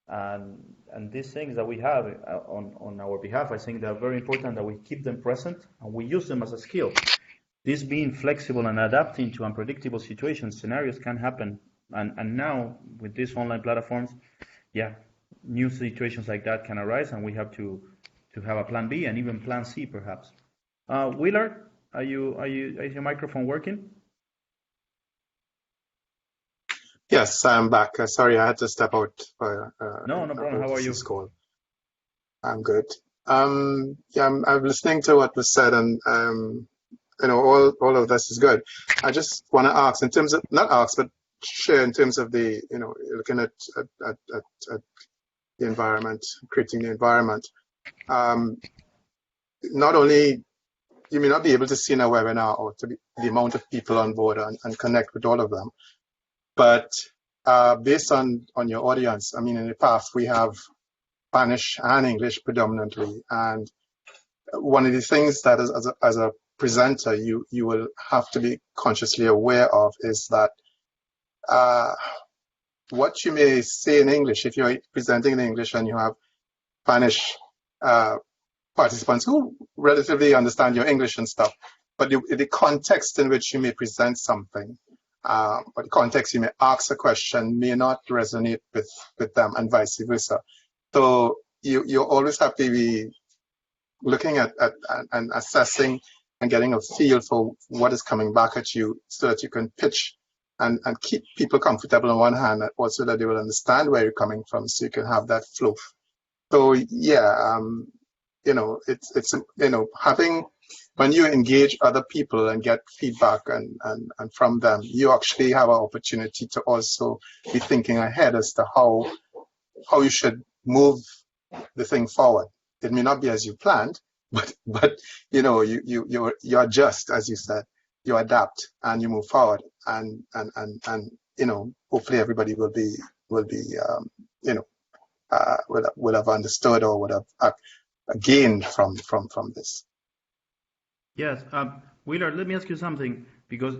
And these things that we have on our behalf, I think they're very important that we keep them present and we use them as a skill. This being flexible and adapting to unpredictable situations, scenarios can happen. And now with these online platforms, yeah, new situations like that can arise, and we have to have a plan B and even plan C perhaps. Willard, is your microphone working? Yes, I'm back. Sorry, I had to step out for no problem. How are you? Call. I'm good. Yeah, I'm listening to what was said, and all of this is good. I just want to ask, in terms of, not ask, but share in terms of the, looking at the environment, creating the environment. Not only you may not be able to see in a webinar or to be the amount of people on board and connect with all of them, but based on your audience, I mean, in the past we have Spanish and English predominantly, and one of the things that as a presenter you will have to be consciously aware of is that what you may say in English, if you're presenting in English and you have Spanish participants who relatively understand your English and stuff, but the context in which you may present something, or the context you may ask a question may not resonate with them, and vice versa. So you always have to be looking at and assessing and getting a feel for what is coming back at you, so that you can pitch and keep people comfortable on one hand, and also that they will understand where you're coming from, so you can have that flow. So yeah, it's having, when you engage other people and get feedback and from them, you actually have an opportunity to also be thinking ahead as to how you should move the thing forward. It may not be as you planned, but you adjust, as you said, you adapt and you move forward, and hopefully everybody will have understood or would have gained from this. Yes, Willard, let me ask you something, because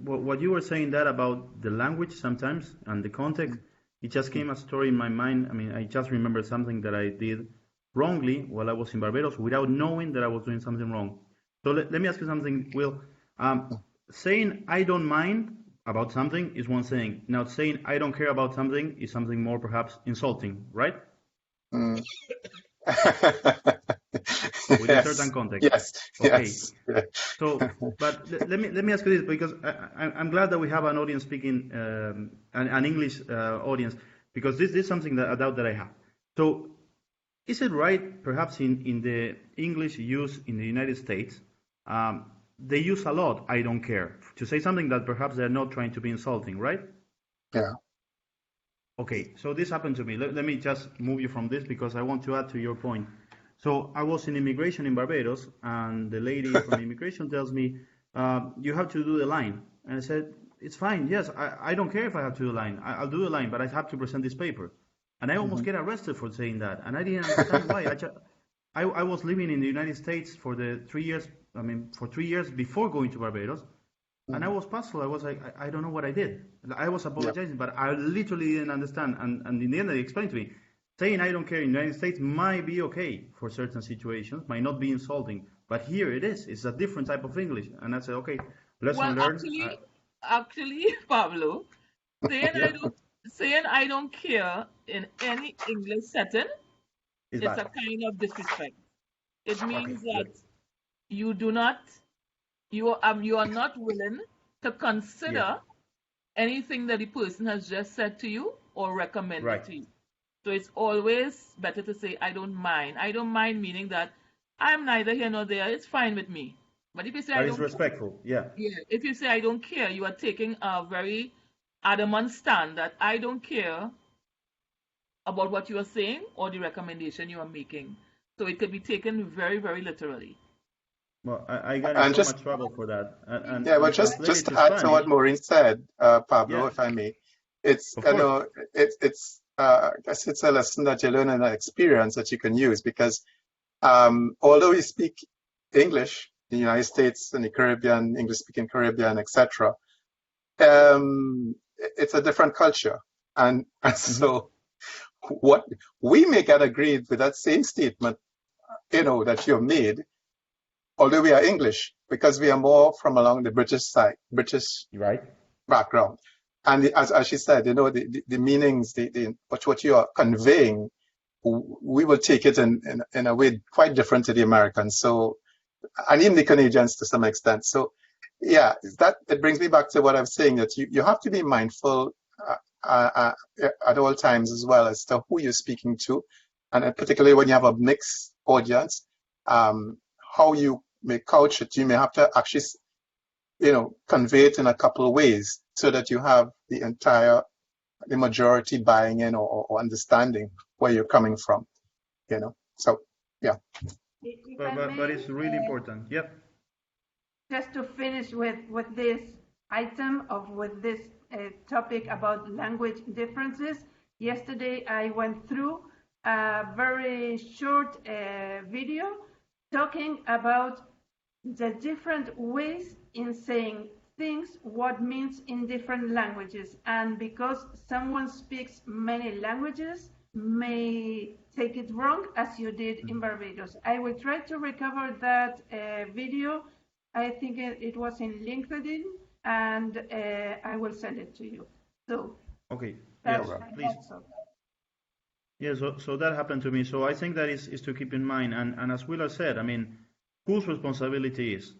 what you were saying that about the language sometimes and the context, it just came a story in my mind. I mean, I just remembered something that I did wrongly while I was in Barbados without knowing that I was doing something wrong. So let me ask you something, Will. Saying I don't mind about something is one thing. Now, saying I don't care about something is something more perhaps insulting, right? Mm. With a certain context. Yes. Okay. Yes. So, but let me ask you this, because I'm glad that we have an audience speaking, an English audience, because this is something that a doubt that I have. So, is it right, perhaps in the English use in the United States, they use a lot "I don't care" to say something that perhaps they're not trying to be insulting, right? Yeah. Okay, so this happened to me. Let me just move you from this, because I want to add to your point. So I was in immigration in Barbados, and the lady from immigration tells me, you have to do the line. And I said, it's fine. Yes, I don't care if I have to do the line. I'll do the line, but I have to present this paper. And I almost get arrested for saying that. And I didn't understand why. I was living in the United States for 3 years. I mean, for 3 years before going to Barbados. And I was puzzled. I was like, I don't know what I did. I was apologizing, but I literally didn't understand. And in the end, they explained to me, saying I don't care in the United States might be okay for certain situations, might not be insulting. But here it is. It's a different type of English. And I said, okay, lesson learned. Actually, Pablo, saying I don't care in any English setting, it's a kind of disrespect. It means that you are not willing to consider anything that the person has just said to you or recommended to you. So it's always better to say, I don't mind. I don't mind, meaning that I'm neither here nor there. It's fine with me. But if you say I don't respectful, yeah. If you say I don't care, you are taking a very adamant stand that I don't care about what you are saying or the recommendation you are making. So it could be taken very, very literally. Well, I got in so much trouble for that. But just to add to what Maureen said, Pablo, if I may, it's I guess it's a lesson that you learn and an experience that you can use, because although we speak English in the United States and the Caribbean, English-speaking Caribbean, etc., it's a different culture, and so what we may get agreed with that same statement, that you made, although we are English, because we are more from along the British side, British Right. background. And as she said, the meanings, what you are conveying, we will take it in a way quite different to the Americans. So, and even the Canadians to some extent. So, yeah, it brings me back to what I'm saying, that you have to be mindful at all times as well as to who you're speaking to, and particularly when you have a mixed audience, how you may couch it. You may have to actually, convey it in a couple of ways so that you have the majority buying in or understanding where you're coming from. So yeah. But it's really important. Yep. Just to finish with this item with this topic about language differences. Yesterday I went through a very short video talking about the different ways in saying things, what means in different languages. And because someone speaks many languages, may take it wrong as you did in Barbados. I will try to recover that video. I think it was in LinkedIn, and I will send it to you. So okay, yes, please. Yeah, so that happened to me. So I think that is to keep in mind. And as Willa said, I mean, whose responsibility is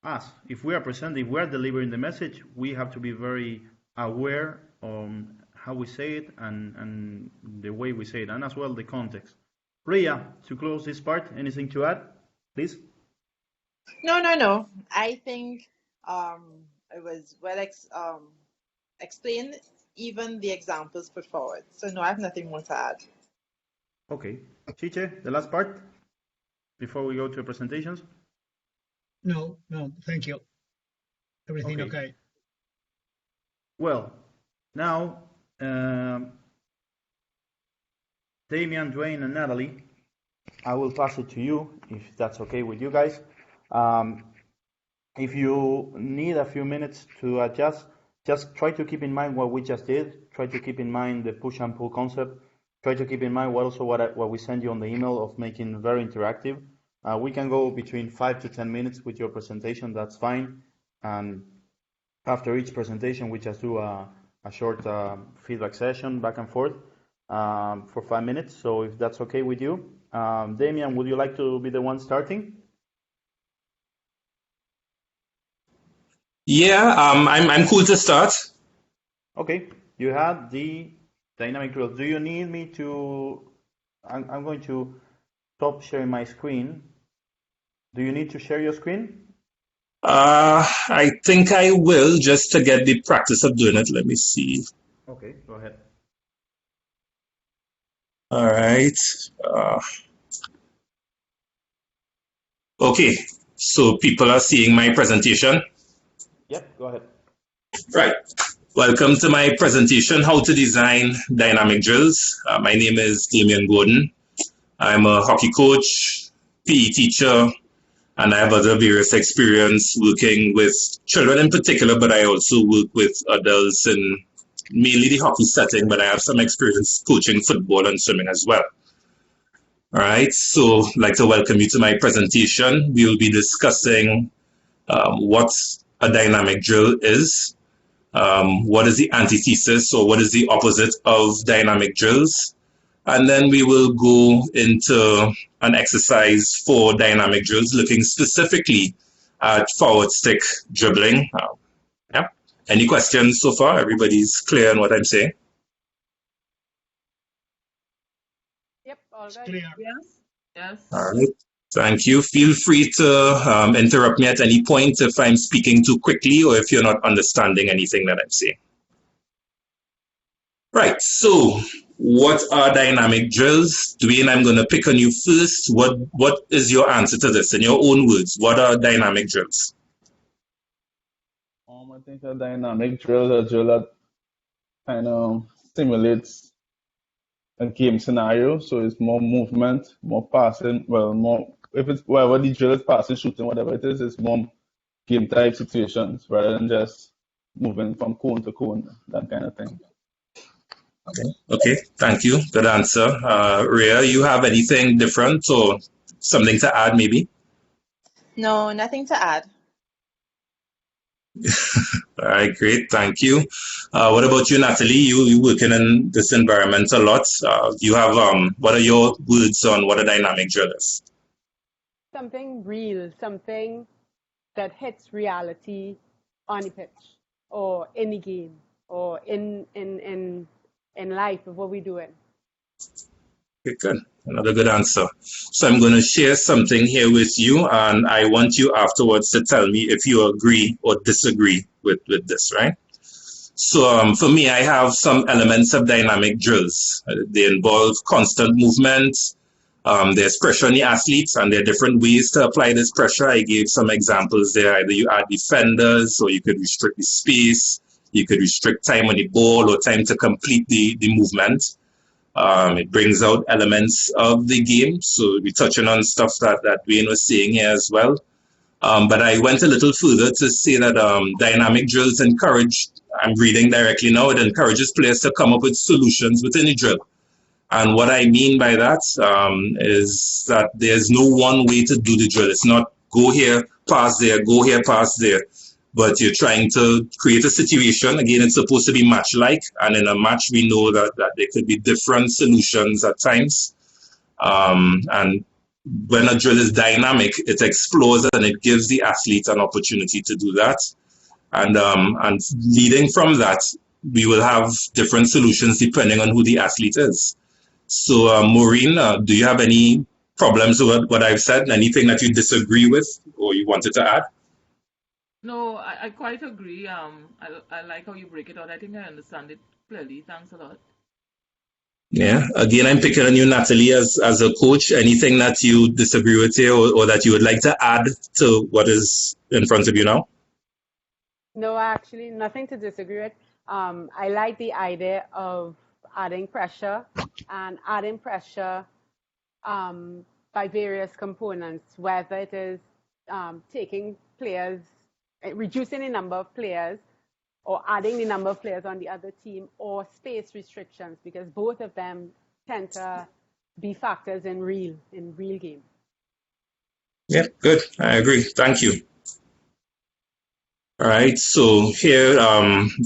us? If we are presenting, if we are delivering the message, we have to be very aware on how we say it and the way we say it, and as well the context. Priya, to close this part, anything to add, please? No. I think it was well explained, even the examples put forward. So no, I have nothing more to add. Okay. Chiche, the last part before we go to presentations? No, thank you. Everything okay. Well, now, Damian, Dwayne, and Natalie, I will pass it to you, if that's okay with you guys. If you need a few minutes to adjust, just try to keep in mind what we just did. Try to keep in mind the push and pull concept. Try to keep in mind what we send you on the email of making very interactive. We can go between 5 to 10 minutes with your presentation. That's fine. And after each presentation, we just do a short feedback session back and forth for 5 minutes. So if that's okay with you, Damian, would you like to be the one starting? Yeah, I'm cool to start. Okay, you had the dynamic drills. Do you need me to? I'm going to stop sharing my screen. Do you need to share your screen? I think I will, just to get the practice of doing it. Let me see. Okay, go ahead. All right. Okay, so people are seeing my presentation. Yep, go ahead. Right. Welcome to my presentation, How to Design Dynamic Drills. My name is Damian Gordon. I'm a hockey coach, PE teacher, and I have other various experience working with children in particular, but I also work with adults in mainly the hockey setting, but I have some experience coaching football and swimming as well. All right, so I'd like to welcome you to my presentation. We will be discussing what a dynamic drill is, what is the antithesis, or what is the opposite of dynamic drills, and then we will go into an exercise for dynamic drills, looking specifically at forward stick dribbling. Yeah. Any questions so far? Everybody's clear on what I'm saying? Yep, all right. Clear. Yes. All right. Thank you. Feel free to interrupt me at any point if I'm speaking too quickly or if you're not understanding anything that I'm saying. Right. So what are dynamic drills? Dwayne, I'm going to pick on you first. What is your answer to this in your own words? What are dynamic drills? I think a dynamic drill is a drill that kind of simulates a game scenario, so it's more movement, more passing, more, if it's whatever the drill is, passing, shooting, whatever it is, it's more game type situations rather than just moving from cone to cone, that kind of thing. Okay, thank you. Good answer. Rhea, you have anything different or something to add maybe? No, nothing to add. All right, great. Thank you. What about you, Natalie? You working in this environment a lot. You have what are your words on what a dynamic drill is? Something real, something that hits reality on the pitch or in the game or in life of what we're doing. Okay, good. Another good answer. So I'm going to share something here with you, and I want you afterwards to tell me if you agree or disagree with this, right? So for me, I have some elements of dynamic drills. They involve constant movement. There's pressure on the athletes, and there are different ways to apply this pressure. I gave some examples there. Either you add defenders, or you could restrict the space. You could restrict time on the ball or time to complete the movement. It brings out elements of the game. So we're touching on stuff that Dwayne was saying here as well. But I went a little further to say that dynamic drills encourage, I'm reading directly now, it encourages players to come up with solutions within the drill. And what I mean by that is that there's no one way to do the drill. It's not go here, pass there, go here, pass there. But you're trying to create a situation. Again, it's supposed to be match-like. And in a match, we know that there could be different solutions at times. And when a drill is dynamic, it explores and it gives the athlete an opportunity to do that. And leading from that, we will have different solutions depending on who the athlete is. So, Maureen, do you have any problems with what I've said? Anything that you disagree with or you wanted to add? No, I quite agree. I like how you break it out. I think I understand it clearly. Thanks a lot. Yeah. Again, I'm picking on you, Natalie, as a coach. Anything that you disagree with here or that you would like to add to what is in front of you now? No, actually, nothing to disagree with. I like the idea of adding pressure and adding pressure by various components, whether it is taking players, reducing the number of players, or adding the number of players on the other team, or space restrictions, because both of them tend to be factors in real game. Yeah, good. I agree. Thank you. All right. So here,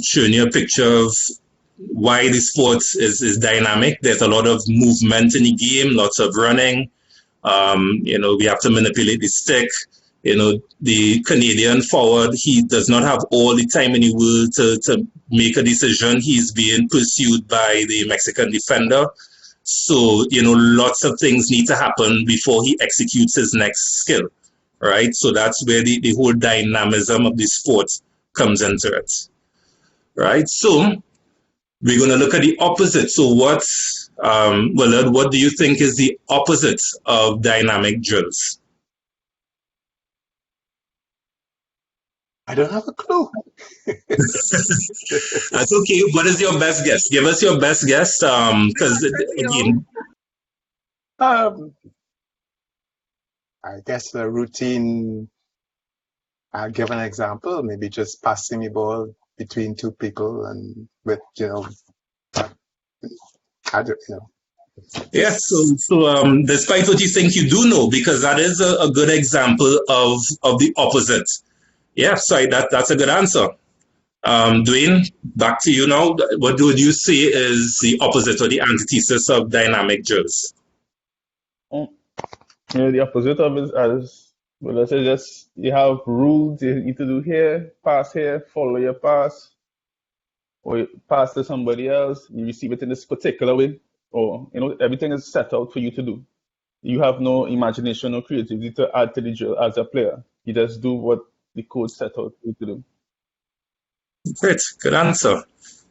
showing you a picture of why the sport is dynamic. There's a lot of movement in the game, lots of running. We have to manipulate the stick. The Canadian forward, he does not have all the time in the world to make a decision. He's being pursued by the Mexican defender. So, lots of things need to happen before he executes his next skill, right? So that's where the whole dynamism of the sport comes into it, right? So we're going to look at the opposite. So Willard, what do you think is the opposite of dynamic drills? I don't have a clue. That's okay. What is your best guess? Give us your best guess. Because again, I guess the routine. I'll give an example. Maybe just passing the ball between two people and with Yeah. So despite what you think you do know, because that is a good example of the opposite. Yeah, sorry, that's a good answer. Dwayne, back to you now. What would you say is the opposite or the antithesis of dynamic drills? The opposite of it, as well, let's say, just you have rules you need to do here, follow your pass, or you pass to somebody else, you receive it in this particular way, or everything is set out for you to do. You have no imagination or creativity to add to the drill as a player. You just do what the coach set out for you to do. Great, good answer.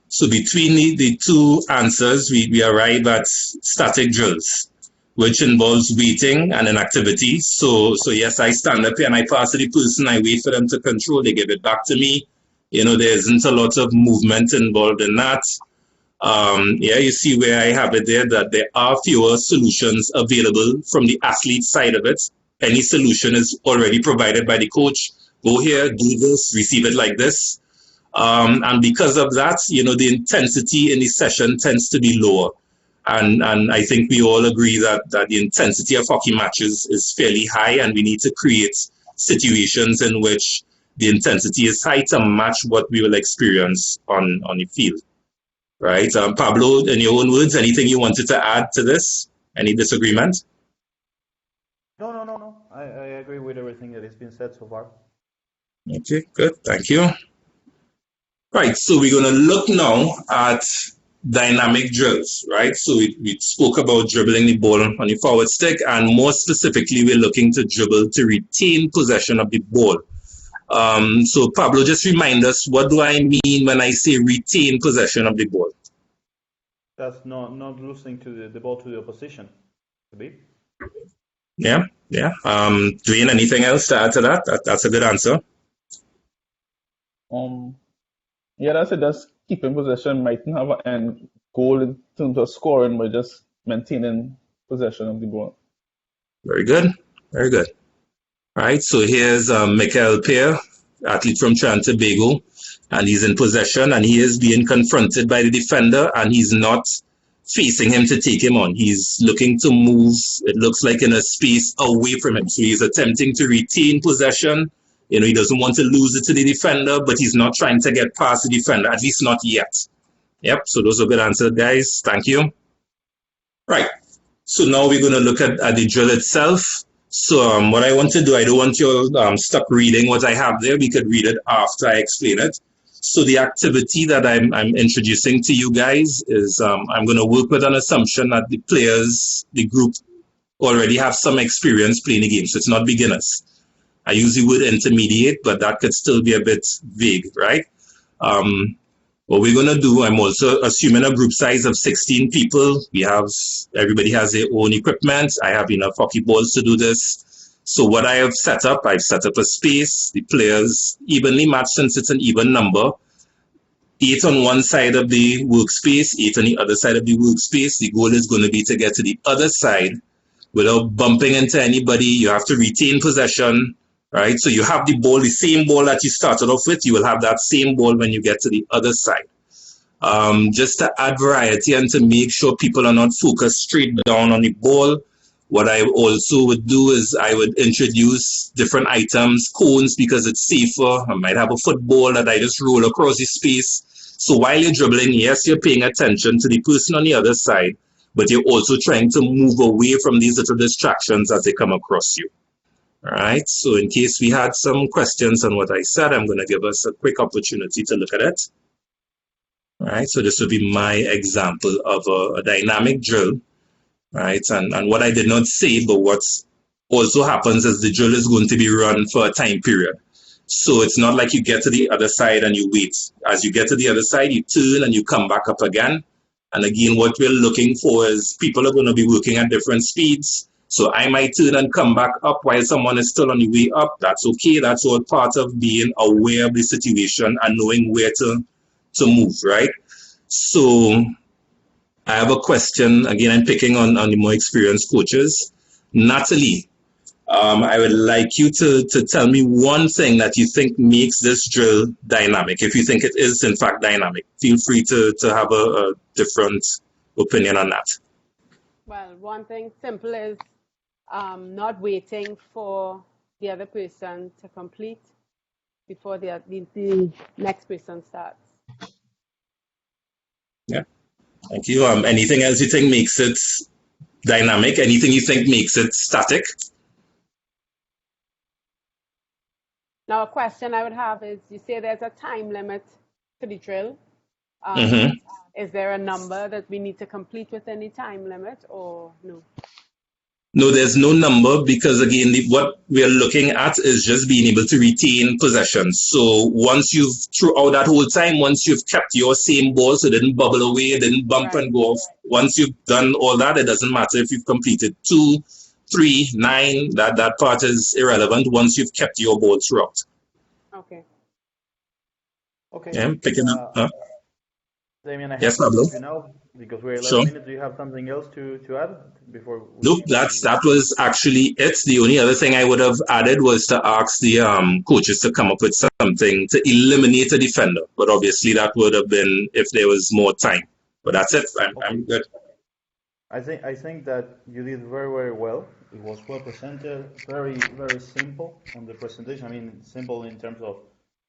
So between the two answers, we arrive at static drills, which involves waiting and an activity. So yes, I stand up here and I pass to the person, I wait for them to control, they give it back to me. There isn't a lot of movement involved in that. You see where I have it there, that there are fewer solutions available from the athlete side of it. Any solution is already provided by the coach. Go here, do this, receive it like this. And because of that, the intensity in the session tends to be lower. And I think we all agree that the intensity of hockey matches is fairly high, and we need to create situations in which the intensity is high to match what we will experience on the field. Right? Pablo, in your own words, anything you wanted to add to this? Any disagreement? No. I agree with everything that has been said so far. Okay, good. Thank you. Right, so we're going to look now at dynamic drills, right? So we spoke about dribbling the ball on the forward stick, and more specifically, we're looking to dribble to retain possession of the ball. So Pablo, just remind us, what do I mean when I say retain possession of the ball? That's not losing to the ball to the opposition. Yeah. Dwayne, anything else to add to that? That's a good answer. Yeah, that's it. Just keeping possession mightn't have an end goal in terms of scoring, but just maintaining possession of the ball. Very good. All right, so here's Michael Pierre, athlete from Trinidad and Tobago, and he's in possession, and he is being confronted by the defender, and he's not facing him to take him on. He's looking to move, it looks like, in a space away from him. So he's attempting to retain possession. He doesn't want to lose it to the defender, but he's not trying to get past the defender, at least not yet. Yep, so those are good answers, guys. Thank you. Right, so now we're going to look at the drill itself. So what I want to do, I don't want you stuck reading what I have there. We could read it after I explain it. So the activity that I'm introducing to you guys is I'm going to work with an assumption that the players, the group, already have some experience playing the game. So it's not beginners. I use the word intermediate, but that could still be a bit vague, right? What we're going to do, I'm also assuming a group size of 16 people. Everybody has their own equipment. I have enough hockey balls to do this. So what I've set up a space. The players evenly matched since it's an even number. 8 on one side of the workspace, 8 on the other side of the workspace. The goal is going to be to get to the other side without bumping into anybody. You have to retain possession. Right, so you have the ball, the same ball that you started off with, you will have that same ball when you get to the other side. Just to add variety and to make sure people are not focused straight down on the ball, what I also would do is I would introduce different items, cones, because it's safer. I might have a football that I just roll across the space. So while you're dribbling, yes, you're paying attention to the person on the other side, but you're also trying to move away from these little distractions as they come across you. All right, so in case we had some questions on what I said, I'm going to give us a quick opportunity to look at it. All right, so this would be my example of a dynamic drill. Right, and what I did not say, but what also happens is the drill is going to be run for a time period. So it's not like you get to the other side and you wait. As you get to the other side, you turn and you come back up again. And again, what we're looking for is people are going to be working at different speeds. So I might turn and come back up while someone is still on the way up. That's okay. That's all part of being aware of the situation and knowing where to move, right? So I have a question. Again, I'm picking on the more experienced coaches. Natalie, I would like you to tell me one thing that you think makes this drill dynamic. If you think it is, in fact, dynamic, feel free to have a different opinion on that. Well, one thing simple is not waiting for the other person to complete before the next person starts. Yeah, thank you. Anything else you think makes it dynamic? Anything you think makes it static? Now, a question I would have is, you say there's a time limit to the drill. Is there a number that we need to complete within the time limit, or no? No, there's no number, because again, what we're looking at is just being able to retain possession. So once you've, throughout that whole time, once you've kept your same ball, so it didn't bubble away, it didn't bump and go off. Once you've done all that, it doesn't matter if you've completed 2, 3, 9, that part is irrelevant once you've kept your ball throughout. Okay. Okay. Yeah, picking up. Damian, I have Yes, to Pablo. stop you now because we're Sure. 11 minutes. Do you have something else to add before Nope, that was actually it. The only other thing I would have added was to ask the coaches to come up with something to eliminate a defender. But obviously, that would have been if there was more time. But that's it. I'm good. I think that you did very well. It was well presented, very simple on the presentation. I mean, simple in terms of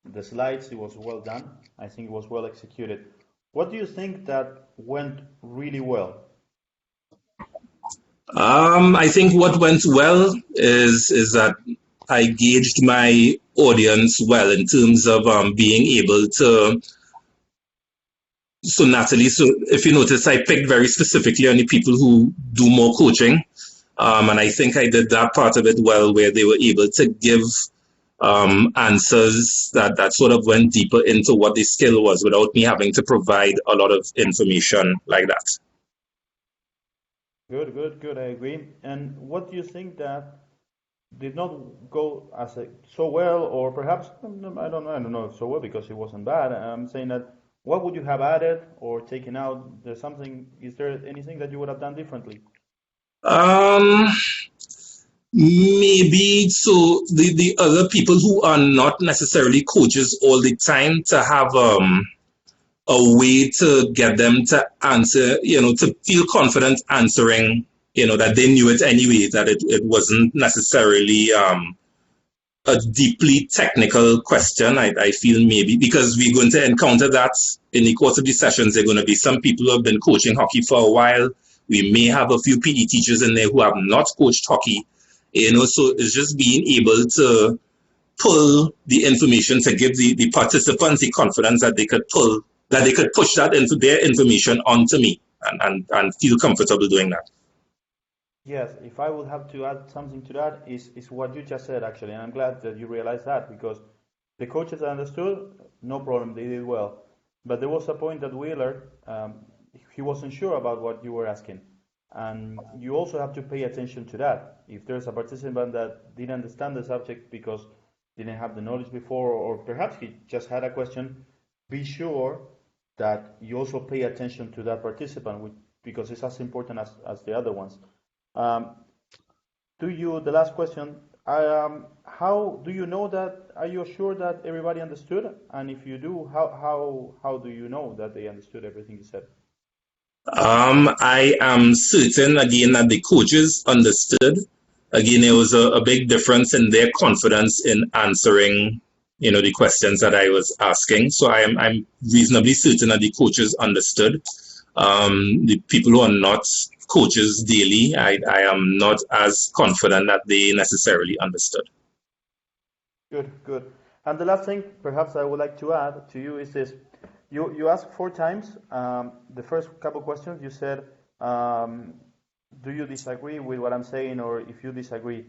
the slides. It was well done. I think it was well executed. What do you think that went really well? I think what went well is that I gauged my audience well in terms of being able to. So Natalie, so if you notice, I picked very specifically on the people who do more coaching, and I think I did that part of it well, where they were able to give answers that sort of went deeper into what the skill was without me having to provide a lot of information like that. Good. I agree. And what do you think that did not go so well, or perhaps I don't know so well because it wasn't bad. I'm saying that what would you have added or taken out? Is there anything that you would have done differently? Maybe so the other people who are not necessarily coaches all the time to have a way to get them to answer, to feel confident answering, that they knew it anyway, that it wasn't necessarily a deeply technical question. I feel maybe because we're going to encounter that in the course of the sessions. There are going to be some people who have been coaching hockey for a while. We may have a few PE teachers in there who have not coached hockey, so it's just being able to pull the information to give the participants the confidence that they could push that into their information onto me and feel comfortable doing that. Yes, if I would have to add something to that, is what you just said actually, and I'm glad that you realized that because the coaches understood, no problem, they did well. But there was a point that Wheeler, he wasn't sure about what you were asking. And you also have to pay attention to that. If there's a participant that didn't understand the subject because didn't have the knowledge before, or perhaps he just had a question, be sure that you also pay attention to that participant because it's as important as the other ones. The last question, how do you know that, are you sure that everybody understood? And if you do, how do you know that they understood everything you said? I am certain again that the coaches understood. Again, there was a big difference in their confidence in answering, the questions that I was asking. So I'm reasonably certain that the coaches understood. The people who are not coaches daily, I am not as confident that they necessarily understood. Good. And the last thing perhaps I would like to add to you is this. You asked 4 times. The first couple questions you said, do you disagree with what I'm saying, or if you disagree?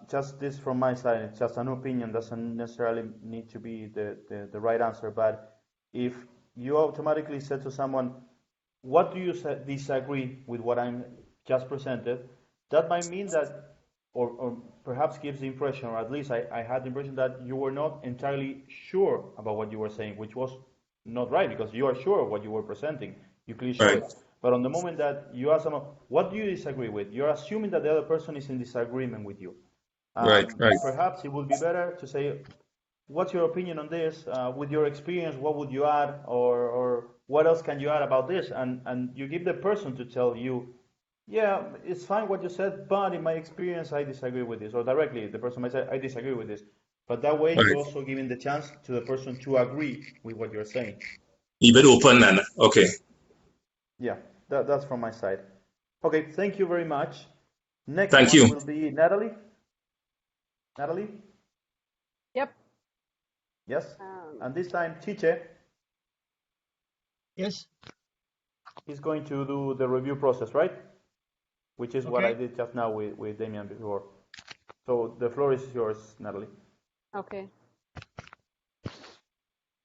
Just this from my side, it's just an opinion, doesn't necessarily need to be the right answer. But if you automatically said to someone, what do you disagree with what I'm just presented, that might mean that, or perhaps gives the impression, or at least I had the impression that you were not entirely sure about what you were saying, which was not right, because you are sure of what you were presenting. You clearly show it. But on the moment that you ask someone, what do you disagree with? You're assuming that the other person is in disagreement with you. Right. Perhaps it would be better to say, what's your opinion on this? With your experience, what would you add? Or what else can you add about this? And you give the person to tell you, yeah, it's fine what you said, but in my experience, I disagree with this. Or directly, the person might say, I disagree with this. But that way, you're also giving the chance to the person to agree with what you're saying. Keep it open then. Okay. Yeah, that's from my side. Okay, thank you very much. Next Thank you. will be Natalie. Natalie? Yep. Yes. And this time, Chiche. Yes. He's going to do the review process, right? Which is what Okay. I did just now with Damian before. So the floor is yours, Natalie. Okay.